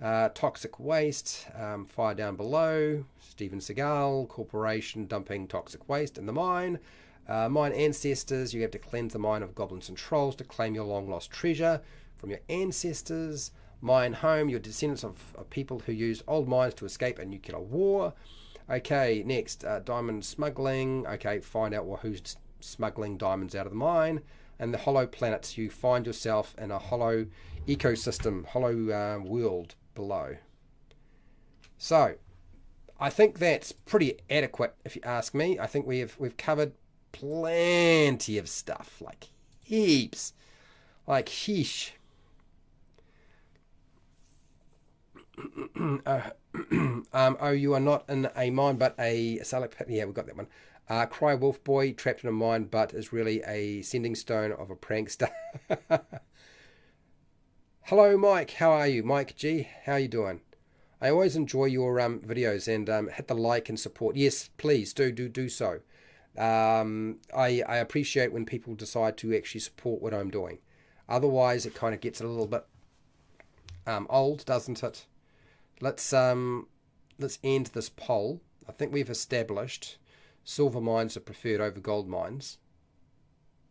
Toxic waste, fire down below, Steven Seagal Corporation dumping toxic waste in the mine. Mine ancestors, you have to cleanse the mine of goblins and trolls to claim your long lost treasure from your ancestors. Mine home, your descendants of people who used old mines to escape a nuclear war. Okay, next, diamond smuggling. Okay, find out who's smuggling diamonds out of the mine. And the hollow planets, you find yourself in a hollow ecosystem, hollow world below. So I think that's pretty adequate, if you ask me. I think we've covered plenty of stuff, like heaps, like heesh. Oh, you are not in a mine but a salad pit. Yeah, we got that one. Cry wolf boy trapped in a mine but is really a sending stone of a prankster. Hello, Mike. How are you? Mike G, how are you doing? I always enjoy your videos, and hit the like and support. Yes, please do so. I appreciate when people decide to actually support what I'm doing. Otherwise, it kind of gets a little bit old, doesn't it? Let's end this poll. I think we've established silver mines are preferred over gold mines.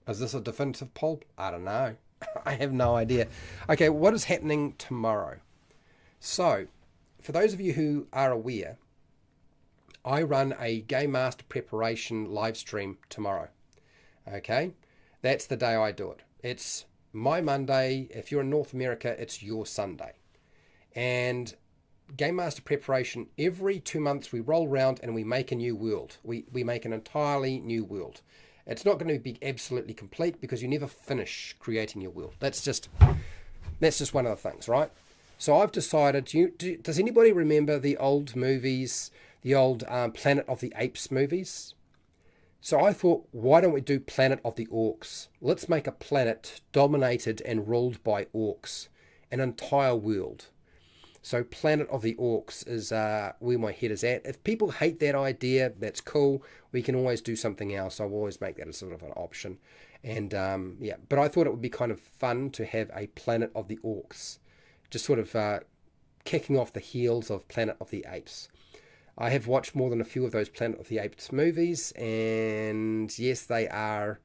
Is this a definitive poll? I don't know. I have no idea. Okay, what is happening tomorrow? So, for those of you who are aware, I run a Game Master preparation live stream tomorrow. Okay, that's the day I do it. It's my Monday. If you're in North America, it's your Sunday. And Game Master preparation, every 2 months we roll around and we make a new world. We make an entirely new world. It's not going to be absolutely complete because you never finish creating your world. That's just one of the things, right? So I've decided, does anybody remember the old movies, the old Planet of the Apes movies? So I thought, why don't we do Planet of the Orcs? Let's make a planet dominated and ruled by orcs, an entire world. So Planet of the Orcs is where my head is at. If people hate that idea, that's cool. We can always do something else. I'll always make that a sort of an option. And yeah, but I thought it would be kind of fun to have a Planet of the Orcs, just sort of kicking off the heels of Planet of the Apes. I have watched more than a few of those Planet of the Apes movies, and yes, they're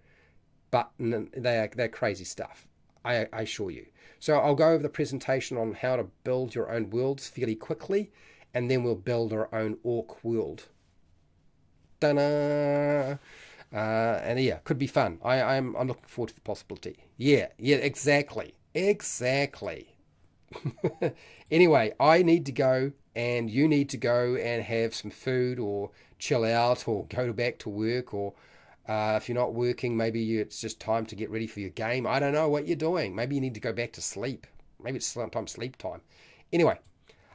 crazy stuff. I assure you. So I'll go over the presentation on how to build your own worlds fairly quickly, and then we'll build our own orc world. Ta-da! And yeah, could be fun. I'm looking forward to the possibility. Yeah, exactly. Anyway, I need to go, and you need to go and have some food, or chill out, or go back to work, or if you're not working, maybe it's just time to get ready for your game. I don't know what you're doing. Maybe you need to go back to sleep. Maybe it's sometimes sleep time. Anyway,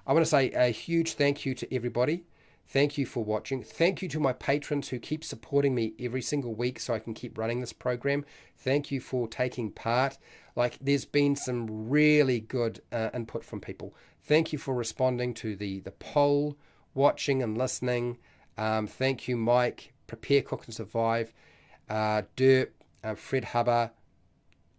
I want to say a huge thank you to everybody. Thank you for watching. Thank you to my patrons who keep supporting me every single week so I can keep running this program. Thank you for taking part. Like, there's been some really good input from people. Thank you for responding to the poll, watching and listening. Thank you, Mike. Prepare, Cook and Survive, Derp, Fred Hubber.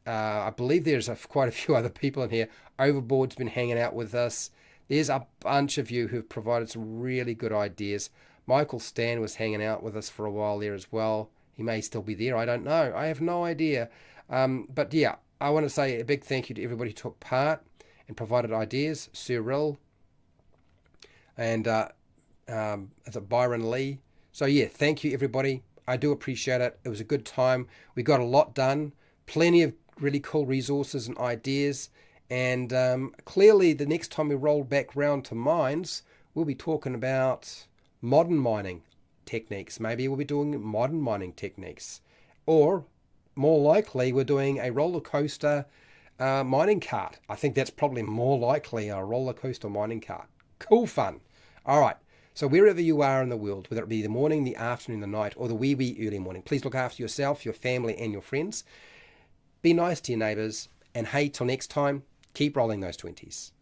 I believe there's quite a few other people in here. Overboard's been hanging out with us. There's a bunch of you who've provided some really good ideas. Michael Stan was hanging out with us for a while there as well. He may still be there. I don't know. I have no idea. But yeah, I want to say a big thank you to everybody who took part and provided ideas. Cyril and Byron Lee. So yeah, thank you everybody. I do appreciate it. It was a good time. We got a lot done. Plenty of really cool resources and ideas. And clearly, the next time we roll back round to mines, we'll be talking about modern mining techniques. Maybe we'll be doing modern mining techniques. Or, more likely, we're doing a roller coaster mining cart. I think that's probably more likely, a roller coaster mining cart. Cool fun. All right. So wherever you are in the world, whether it be the morning, the afternoon, the night, or the wee early morning, please look after yourself, your family, and your friends. Be nice to your neighbours. And hey, till next time, keep rolling those 20s.